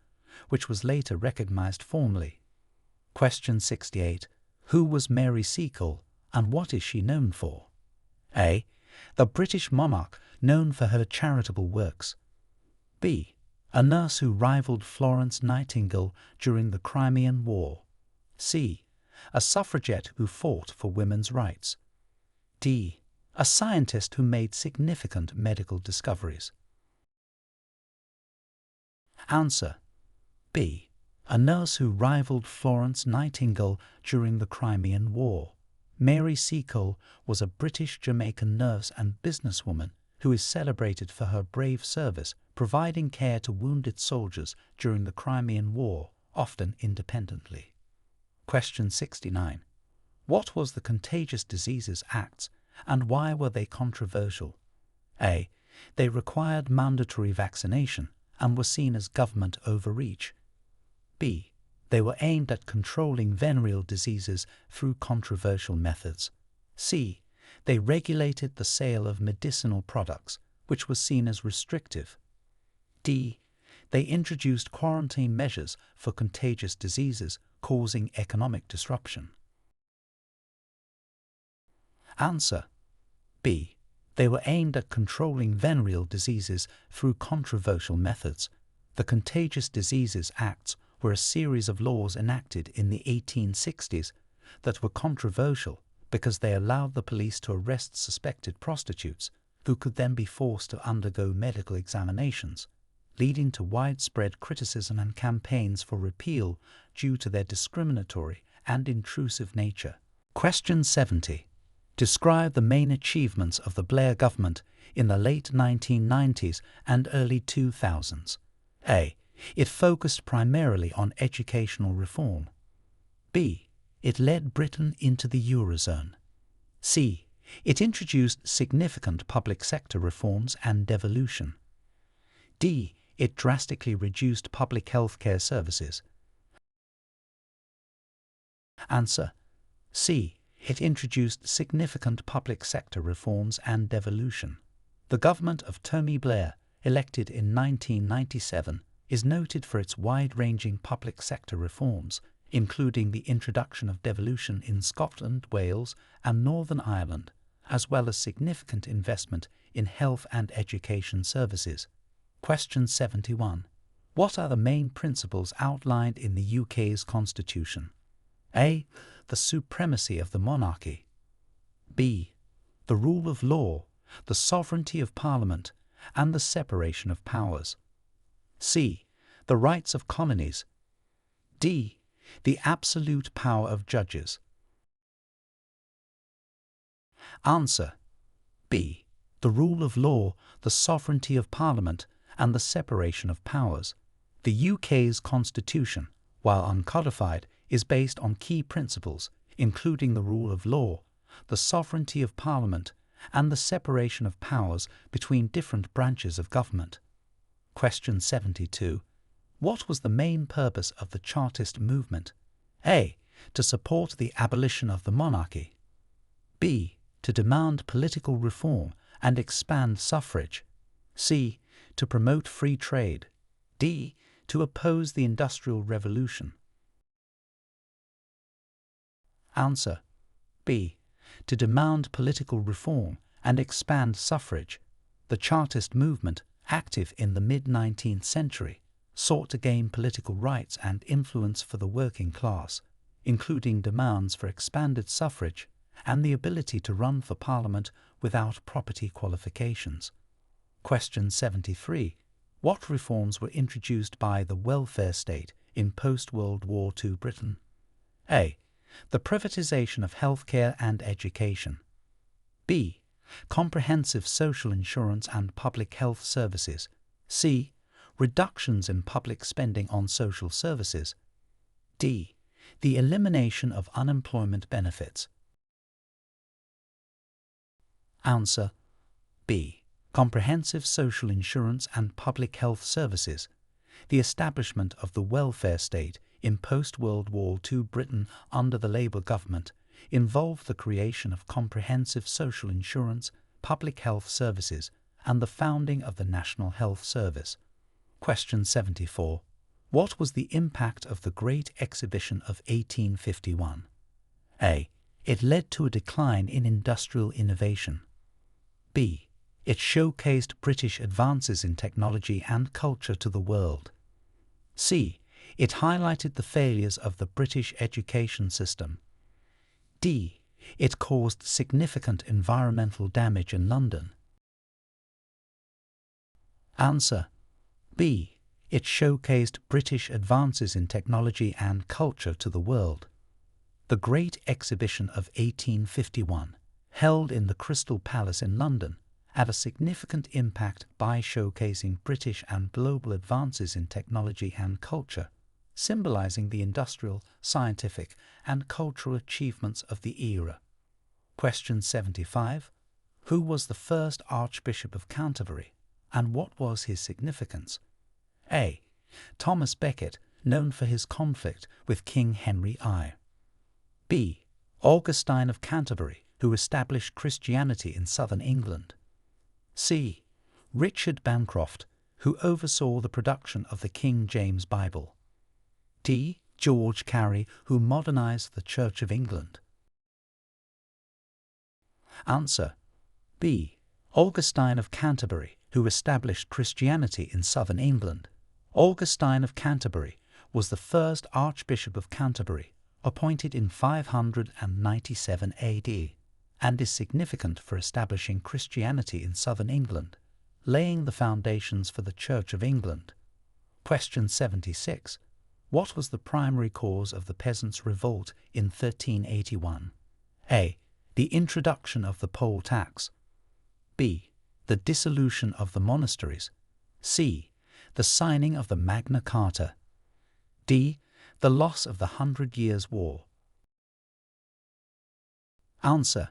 which was later recognised formally. Question 68. Who was Mary Seacole, and what is she known for? A. The British monarch known for her charitable works. B. A nurse who rivaled Florence Nightingale during the Crimean War. C. A suffragette who fought for women's rights. D. A scientist who made significant medical discoveries. Answer B. A nurse who rivaled Florence Nightingale during the Crimean War. Mary Seacole was a British Jamaican nurse and businesswoman who is celebrated for her brave service providing care to wounded soldiers during the Crimean War often independently. Question 69. What was the Contagious Diseases Acts and why were they controversial? A. They required mandatory vaccination and were seen as government overreach. B. They were aimed at controlling venereal diseases through controversial methods. C. They regulated the sale of medicinal products, which was seen as restrictive. D. They introduced quarantine measures for contagious diseases, causing economic disruption. Answer: B. They were aimed at controlling venereal diseases through controversial methods. The Contagious Diseases Acts were a series of laws enacted in the 1860s that were controversial because they allowed the police to arrest suspected prostitutes, who could then be forced to undergo medical examinations, leading to widespread criticism and campaigns for repeal due to their discriminatory and intrusive nature. Question 70. Describe the main achievements of the Blair government in the late 1990s and early 2000s. A. It focused primarily on educational reform. B. It led Britain into the Eurozone. C. It introduced significant public sector reforms and devolution. D. It drastically reduced public health care services. Answer: C. It introduced significant public sector reforms and devolution. The government of Tony Blair, elected in 1997, is noted for its wide-ranging public sector reforms, including the introduction of devolution in Scotland, Wales, and Northern Ireland, as well as significant investment in health and education services. Question 71. What are the main principles outlined in the UK's Constitution? A. The supremacy of the monarchy. B. The rule of law, the sovereignty of Parliament, and the separation of powers. C. The rights of colonies. D. The absolute power of judges. Answer: B. The rule of law, the sovereignty of Parliament, and the separation of powers. The UK's Constitution, while uncodified, is based on key principles, including the rule of law, the sovereignty of Parliament, and the separation of powers between different branches of government. Question 72. What was the main purpose of the Chartist movement? A. To support the abolition of the monarchy. B. To demand political reform and expand suffrage. C. To promote free trade. D. To oppose the Industrial Revolution. Answer: B. To demand political reform and expand suffrage. The Chartist movement, active in the mid-19th century, sought to gain political rights and influence for the working class, including demands for expanded suffrage and the ability to run for Parliament without property qualifications. Question 73. What reforms were introduced by the welfare state in post-World War II Britain? A. The privatization of healthcare and education. B. Comprehensive social insurance and public health services. C. Reductions in public spending on social services. D. The elimination of unemployment benefits. Answer: B. Comprehensive social insurance and public health services. The establishment of the welfare state in post-World War II Britain under the Labour government involved the creation of comprehensive social insurance, public health services, and the founding of the National Health Service. Question 74. What was the impact of the Great Exhibition of 1851? A. It led to a decline in industrial innovation. B. It showcased British advances in technology and culture to the world. C. It highlighted the failures of the British education system. D. It caused significant environmental damage in London. Answer: B. It showcased British advances in technology and culture to the world. The Great Exhibition of 1851, held in the Crystal Palace in London, had a significant impact by showcasing British and global advances in technology and culture, symbolizing the industrial, scientific, and cultural achievements of the era. Question 75. Who was the first Archbishop of Canterbury, and what was his significance? A. Thomas Becket, known for his conflict with King Henry I. B. Augustine of Canterbury, who established Christianity in southern England. C. Richard Bancroft, who oversaw the production of the King James Bible. D. George Carey, who modernized the Church of England. Answer. B. Augustine of Canterbury, who established Christianity in southern England. Augustine of Canterbury was the first Archbishop of Canterbury, appointed in 597 AD, and is significant for establishing Christianity in southern England, laying the foundations for the Church of England. Question 76. What was the primary cause of the peasants' revolt in 1381? A. The introduction of the poll tax. B. The dissolution of the monasteries. C. The signing of the Magna Carta. D. The loss of the 100 Years' War. Answer.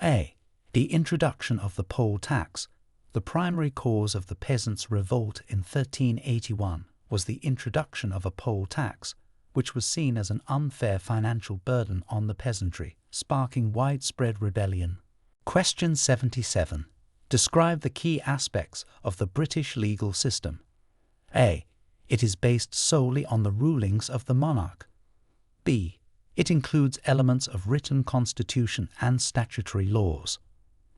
A. The introduction of the poll tax. The primary cause of the peasants' revolt in 1381 was the introduction of a poll tax, which was seen as an unfair financial burden on the peasantry, sparking widespread rebellion. Question 77. Describe the key aspects of the British legal system. A. It is based solely on the rulings of the monarch. B. It includes elements of written constitution and statutory laws.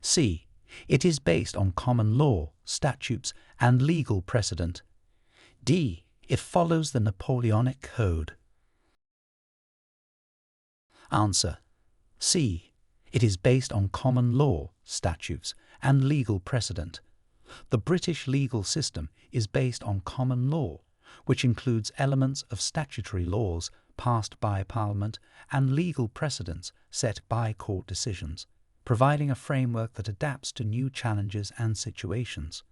C. It is based on common law, statutes, and legal precedent. D. It follows the Napoleonic Code. Answer. C. It is based on common law, statutes, and legal precedent. The British legal system is based on common law, which includes elements of statutory laws passed by Parliament and legal precedents set by court decisions, providing a framework that adapts to new challenges and situations.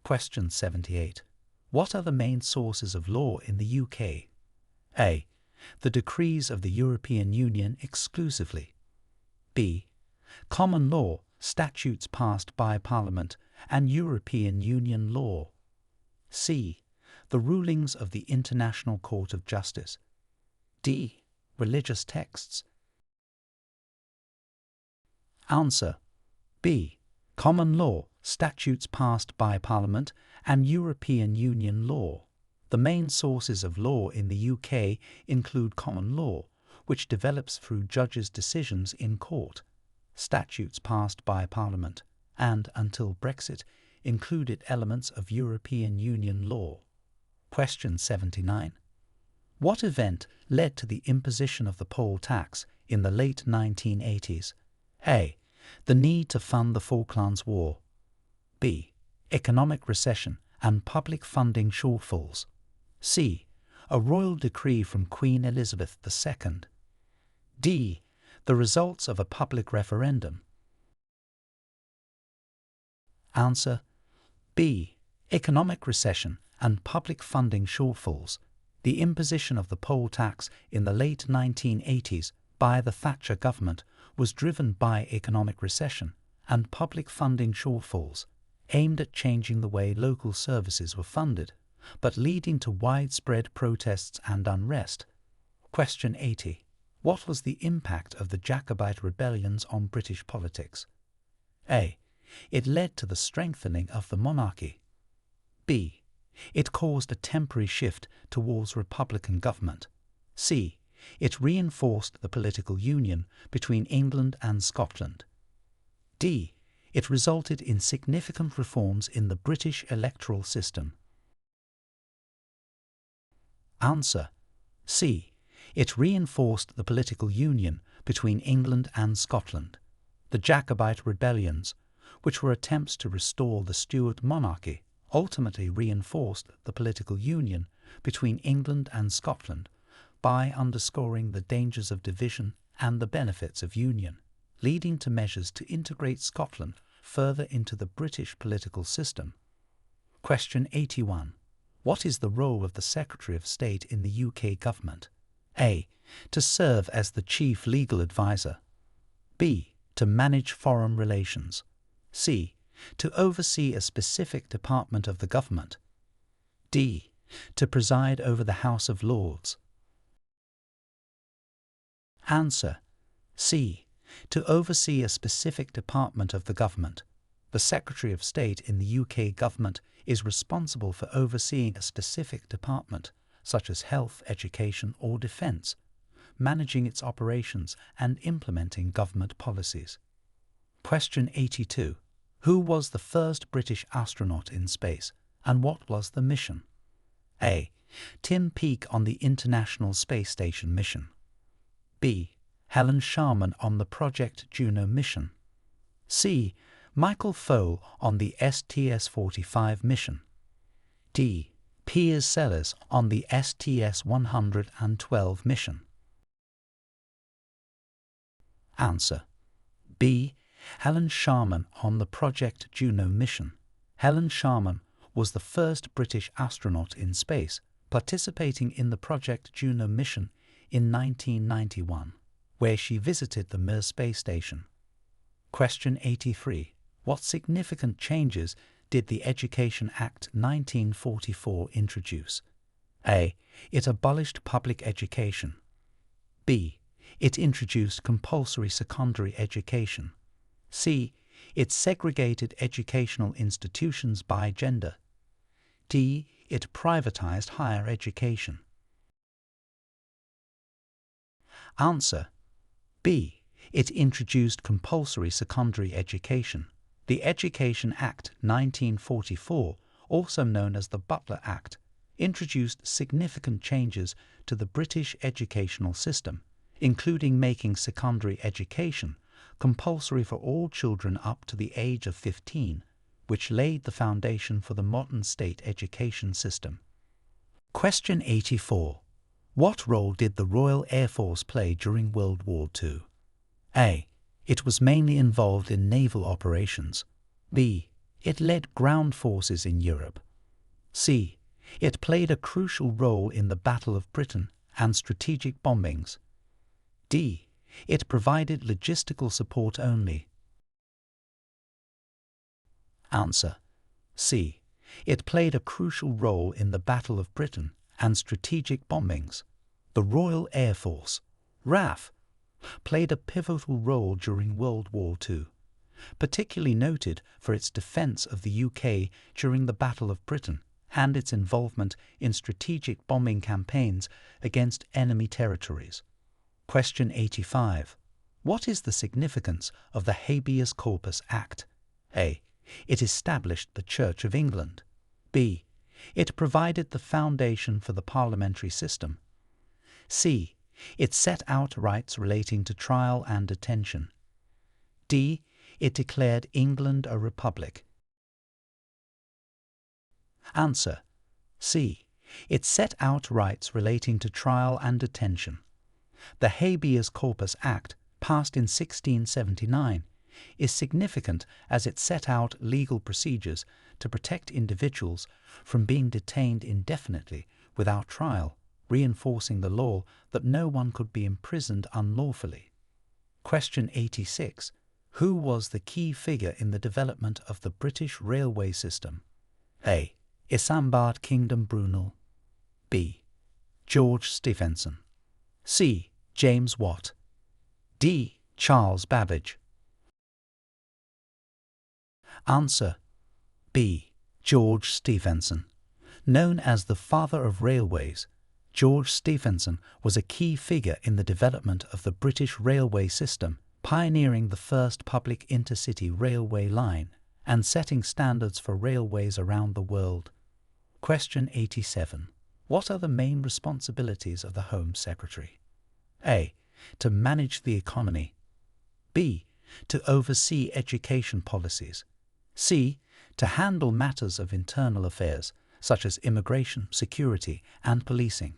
Question 78. What are the main sources of law in the UK? A. The decrees of the European Union exclusively. B. Common law, statutes passed by Parliament, and European Union law. C. The rulings of the International Court of Justice. D. Religious texts. Answer. B. Common law, statutes passed by Parliament, and European Union law. The main sources of law in the UK include common law, which develops through judges' decisions in court, statutes passed by Parliament, and, until Brexit, included elements of European Union law. Question 79. What event led to the imposition of the poll tax in the late 1980s? A. The need to fund the Falklands War. B. Economic recession and public funding shortfalls. C. A royal decree from Queen Elizabeth II. D. The results of a public referendum. Answer. B. Economic recession and public funding shortfalls. The imposition of the poll tax in the late 1980s by the Thatcher government was driven by economic recession and public funding shortfalls, aimed at changing the way local services were funded, but leading to widespread protests and unrest. Question 80. What was the impact of the Jacobite rebellions on British politics? A. It led to the strengthening of the monarchy. B. It caused a temporary shift towards republican government. C. It reinforced the political union between England and Scotland. D. It resulted in significant reforms in the British electoral system. Answer. C. It reinforced the political union between England and Scotland. The Jacobite rebellions, which were attempts to restore the Stuart monarchy, ultimately reinforced the political union between England and Scotland by underscoring the dangers of division and the benefits of union, leading to measures to integrate Scotland further into the British political system. Question 81. What is the role of the Secretary of State in the UK government? A. To serve as the chief legal advisor. B. To manage foreign relations. C. To oversee a specific department of the government. D. To preside over the House of Lords. Answer: C. To oversee a specific department of the government. The Secretary of State in the UK government is responsible for overseeing a specific department, such as health, education, or defence, managing its operations and implementing government policies. Question 82. Who was the first British astronaut in space, and what was the mission? A. Tim Peake on the International Space Station mission. B. Helen Sharman on the Project Juno mission. C. Michael Foale on the STS-45 mission. D. Piers Sellers on the STS-112 mission. Answer: B. Helen Sharman on the Project Juno mission. Helen Sharman was the first British astronaut in space, participating in the Project Juno mission in 1991, where she visited the Mir space station. Question 83. What significant changes did the Education Act 1944 introduce? A. It abolished public education. B. It introduced compulsory secondary education. C. It segregated educational institutions by gender. D. It privatized higher education. Answer: B. It introduced compulsory secondary education. The Education Act 1944, also known as the Butler Act, introduced significant changes to the British educational system, including making secondary education compulsory for all children up to the age of 15, which laid the foundation for the modern state education system. Question 84. What role did the Royal Air Force play during World War II? A. It was mainly involved in naval operations. B. It led ground forces in Europe. C. It played a crucial role in the Battle of Britain and strategic bombings. D. It provided logistical support only. Answer: C. It played a crucial role in the Battle of Britain and strategic bombings. The Royal Air Force, RAF, played a pivotal role during World War II, particularly noted for its defence of the UK during the Battle of Britain and its involvement in strategic bombing campaigns against enemy territories. Question 85. What is the significance of the Habeas Corpus Act? A. It established the Church of England. B. It provided the foundation for the parliamentary system. C. It set out rights relating to trial and detention. D. It declared England a republic. Answer: C. It set out rights relating to trial and detention. The Habeas Corpus Act, passed in 1679, is significant as it set out legal procedures to protect individuals from being detained indefinitely without trial, reinforcing the law that no one could be imprisoned unlawfully. Question 86. Who was the key figure in the development of the British railway system? A. Isambard Kingdom Brunel. B. George Stephenson. C. James Watt. D. Charles Babbage. Answer: B. George Stephenson. Known as the father of railways, George Stephenson was a key figure in the development of the British railway system, pioneering the first public intercity railway line and setting standards for railways around the world. Question 87. What are the main responsibilities of the Home Secretary? A. To manage the economy. B. To oversee education policies. C. To handle matters of internal affairs, such as immigration, security, and policing.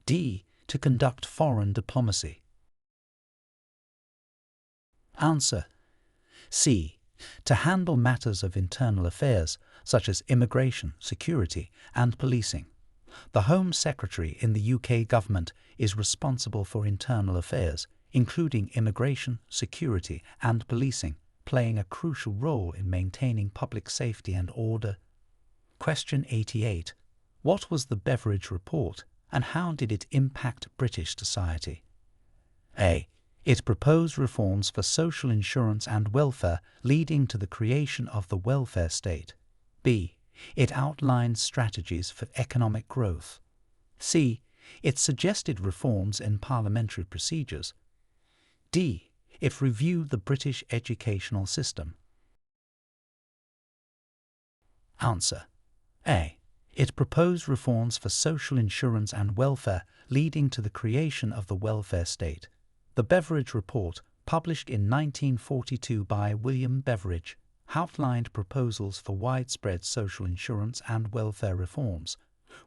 D. To conduct foreign diplomacy. Answer: C. To handle matters of internal affairs, such as immigration, security, and policing. The Home Secretary in the UK government is responsible for internal affairs, including immigration, security, and policing, playing a crucial role in maintaining public safety and order. Question 88. What was the Beveridge Report, and how did it impact British society? A. It proposed reforms for social insurance and welfare, leading to the creation of the welfare state. B. It outlined strategies for economic growth. C. It suggested reforms in parliamentary procedures. D. It reviewed the British educational system. Answer. A. It proposed reforms for social insurance and welfare, leading to the creation of the welfare state. The Beveridge Report, published in 1942 by William Beveridge, outlined proposals for widespread social insurance and welfare reforms,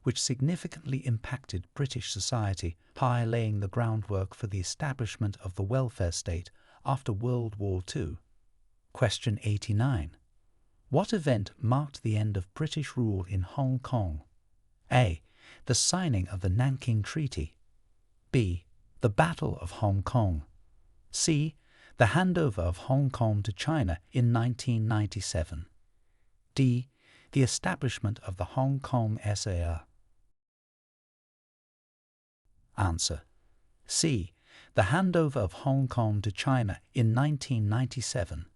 which significantly impacted British society by laying the groundwork for the establishment of the welfare state after World War II. Question 89. What event marked the end of British rule in Hong Kong? A. The signing of the Nanking Treaty. B. The Battle of Hong Kong. C. The handover of Hong Kong to China in 1997. D. The establishment of the Hong Kong SAR. Answer. C. The handover of Hong Kong to China in 1997.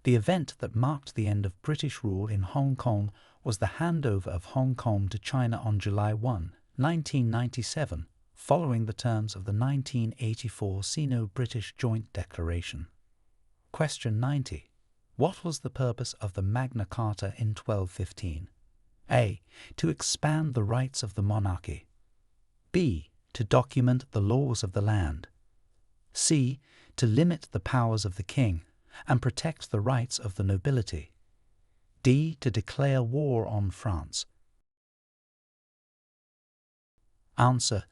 The event that marked the end of British rule in Hong Kong was the handover of Hong Kong to China on July 1, 1997, following the terms of the 1984 Sino-British Joint Declaration. Question 90. What was the purpose of the Magna Carta in 1215? A. To expand the rights of the monarchy. B. To document the laws of the land. C. To limit the powers of the king and protect the rights of the nobility. D. To declare war on France. Answer.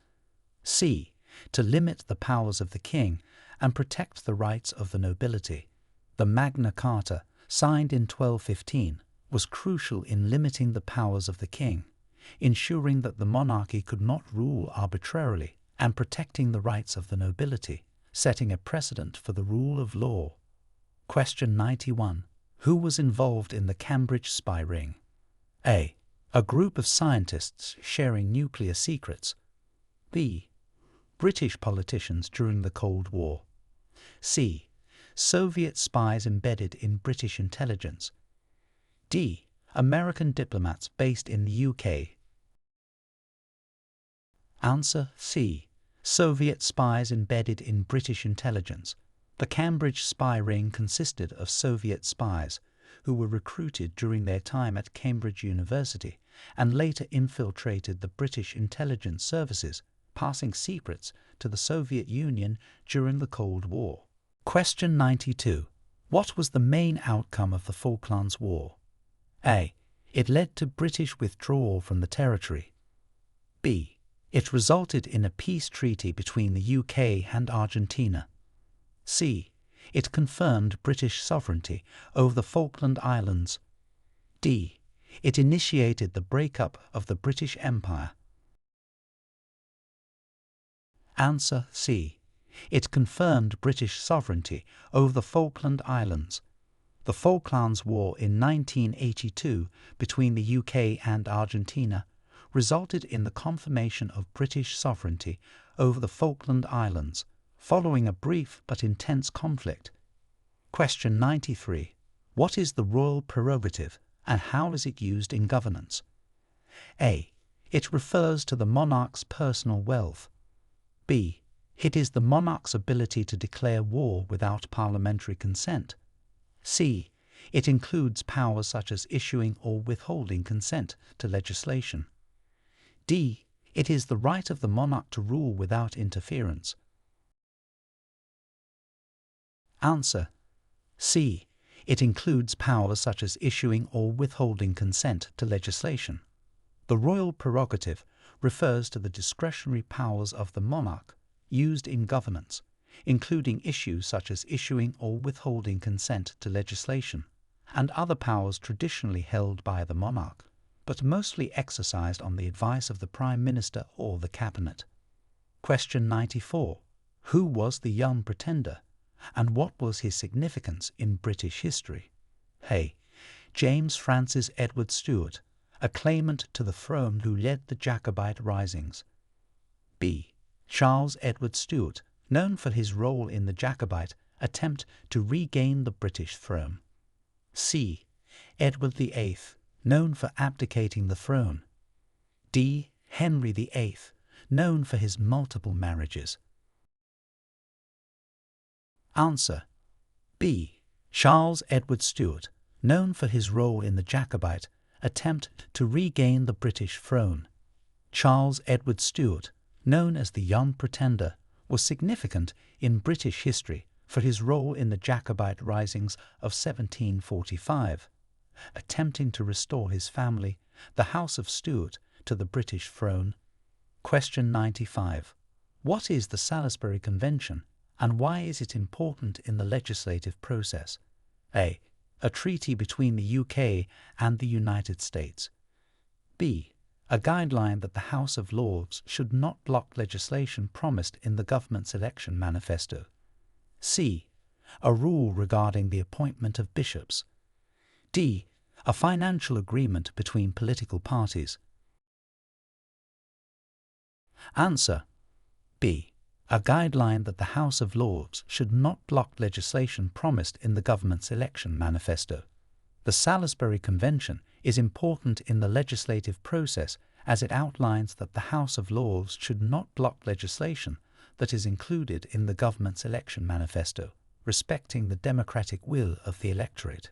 C. To limit the powers of the king and protect the rights of the nobility. The Magna Carta, signed in 1215, was crucial in limiting the powers of the king, ensuring that the monarchy could not rule arbitrarily, and protecting the rights of the nobility, setting a precedent for the rule of law. Question 91. Who was involved in the Cambridge spy ring? A. A group of scientists sharing nuclear secrets. B. British politicians during the Cold War. C. Soviet spies embedded in British intelligence. D. American diplomats based in the UK. Answer. C. Soviet spies embedded in British intelligence. The Cambridge spy ring consisted of Soviet spies who were recruited during their time at Cambridge University and later infiltrated the British intelligence services, passing secrets to the Soviet Union during the Cold War. Question 92. What was the main outcome of the Falklands War? A. It led to British withdrawal from the territory. B. It resulted in a peace treaty between the UK and Argentina. C. It confirmed British sovereignty over the Falkland Islands. D. It initiated the breakup of the British Empire. Answer. C. It confirmed British sovereignty over the Falkland Islands. The Falklands War in 1982 between the UK and Argentina resulted in the confirmation of British sovereignty over the Falkland Islands, following a brief but intense conflict. Question 93. What is the royal prerogative and how is it used in governance? A. It refers to the monarch's personal wealth. B. It is the monarch's ability to declare war without parliamentary consent. C. It includes powers such as issuing or withholding consent to legislation. D. It is the right of the monarch to rule without interference. Answer. C. It includes powers such as issuing or withholding consent to legislation. The royal prerogative refers to the discretionary powers of the monarch used in governance, including issues such as issuing or withholding consent to legislation, and other powers traditionally held by the monarch, but mostly exercised on the advice of the Prime Minister or the Cabinet. Question 94. Who was the young pretender, and what was his significance in British history? A. James Francis Edward Stuart, a claimant to the throne who led the Jacobite risings. B. Charles Edward Stuart, known for his role in the Jacobite attempt to regain the British throne. C. Edward VIII, known for abdicating the throne. D. Henry VIII, known for his multiple marriages. Answer: B. Charles Edward Stuart, known for his role in the Jacobite attempt to regain the British throne. Charles Edward Stuart, known as the Young Pretender, was significant in British history for his role in the Jacobite risings of 1745, attempting to restore his family, the House of Stuart, to the British throne. Question 95. What is the Salisbury Convention, and why is it important in the legislative process? A. A treaty between the UK and the United States. B. A guideline that the House of Lords should not block legislation promised in the government's election manifesto. C. A rule regarding the appointment of bishops. D. A financial agreement between political parties. Answer: B. A guideline that the House of Lords should not block legislation promised in the government's election manifesto. The Salisbury Convention is important in the legislative process as it outlines that the House of Lords should not block legislation that is included in the government's election manifesto, respecting the democratic will of the electorate.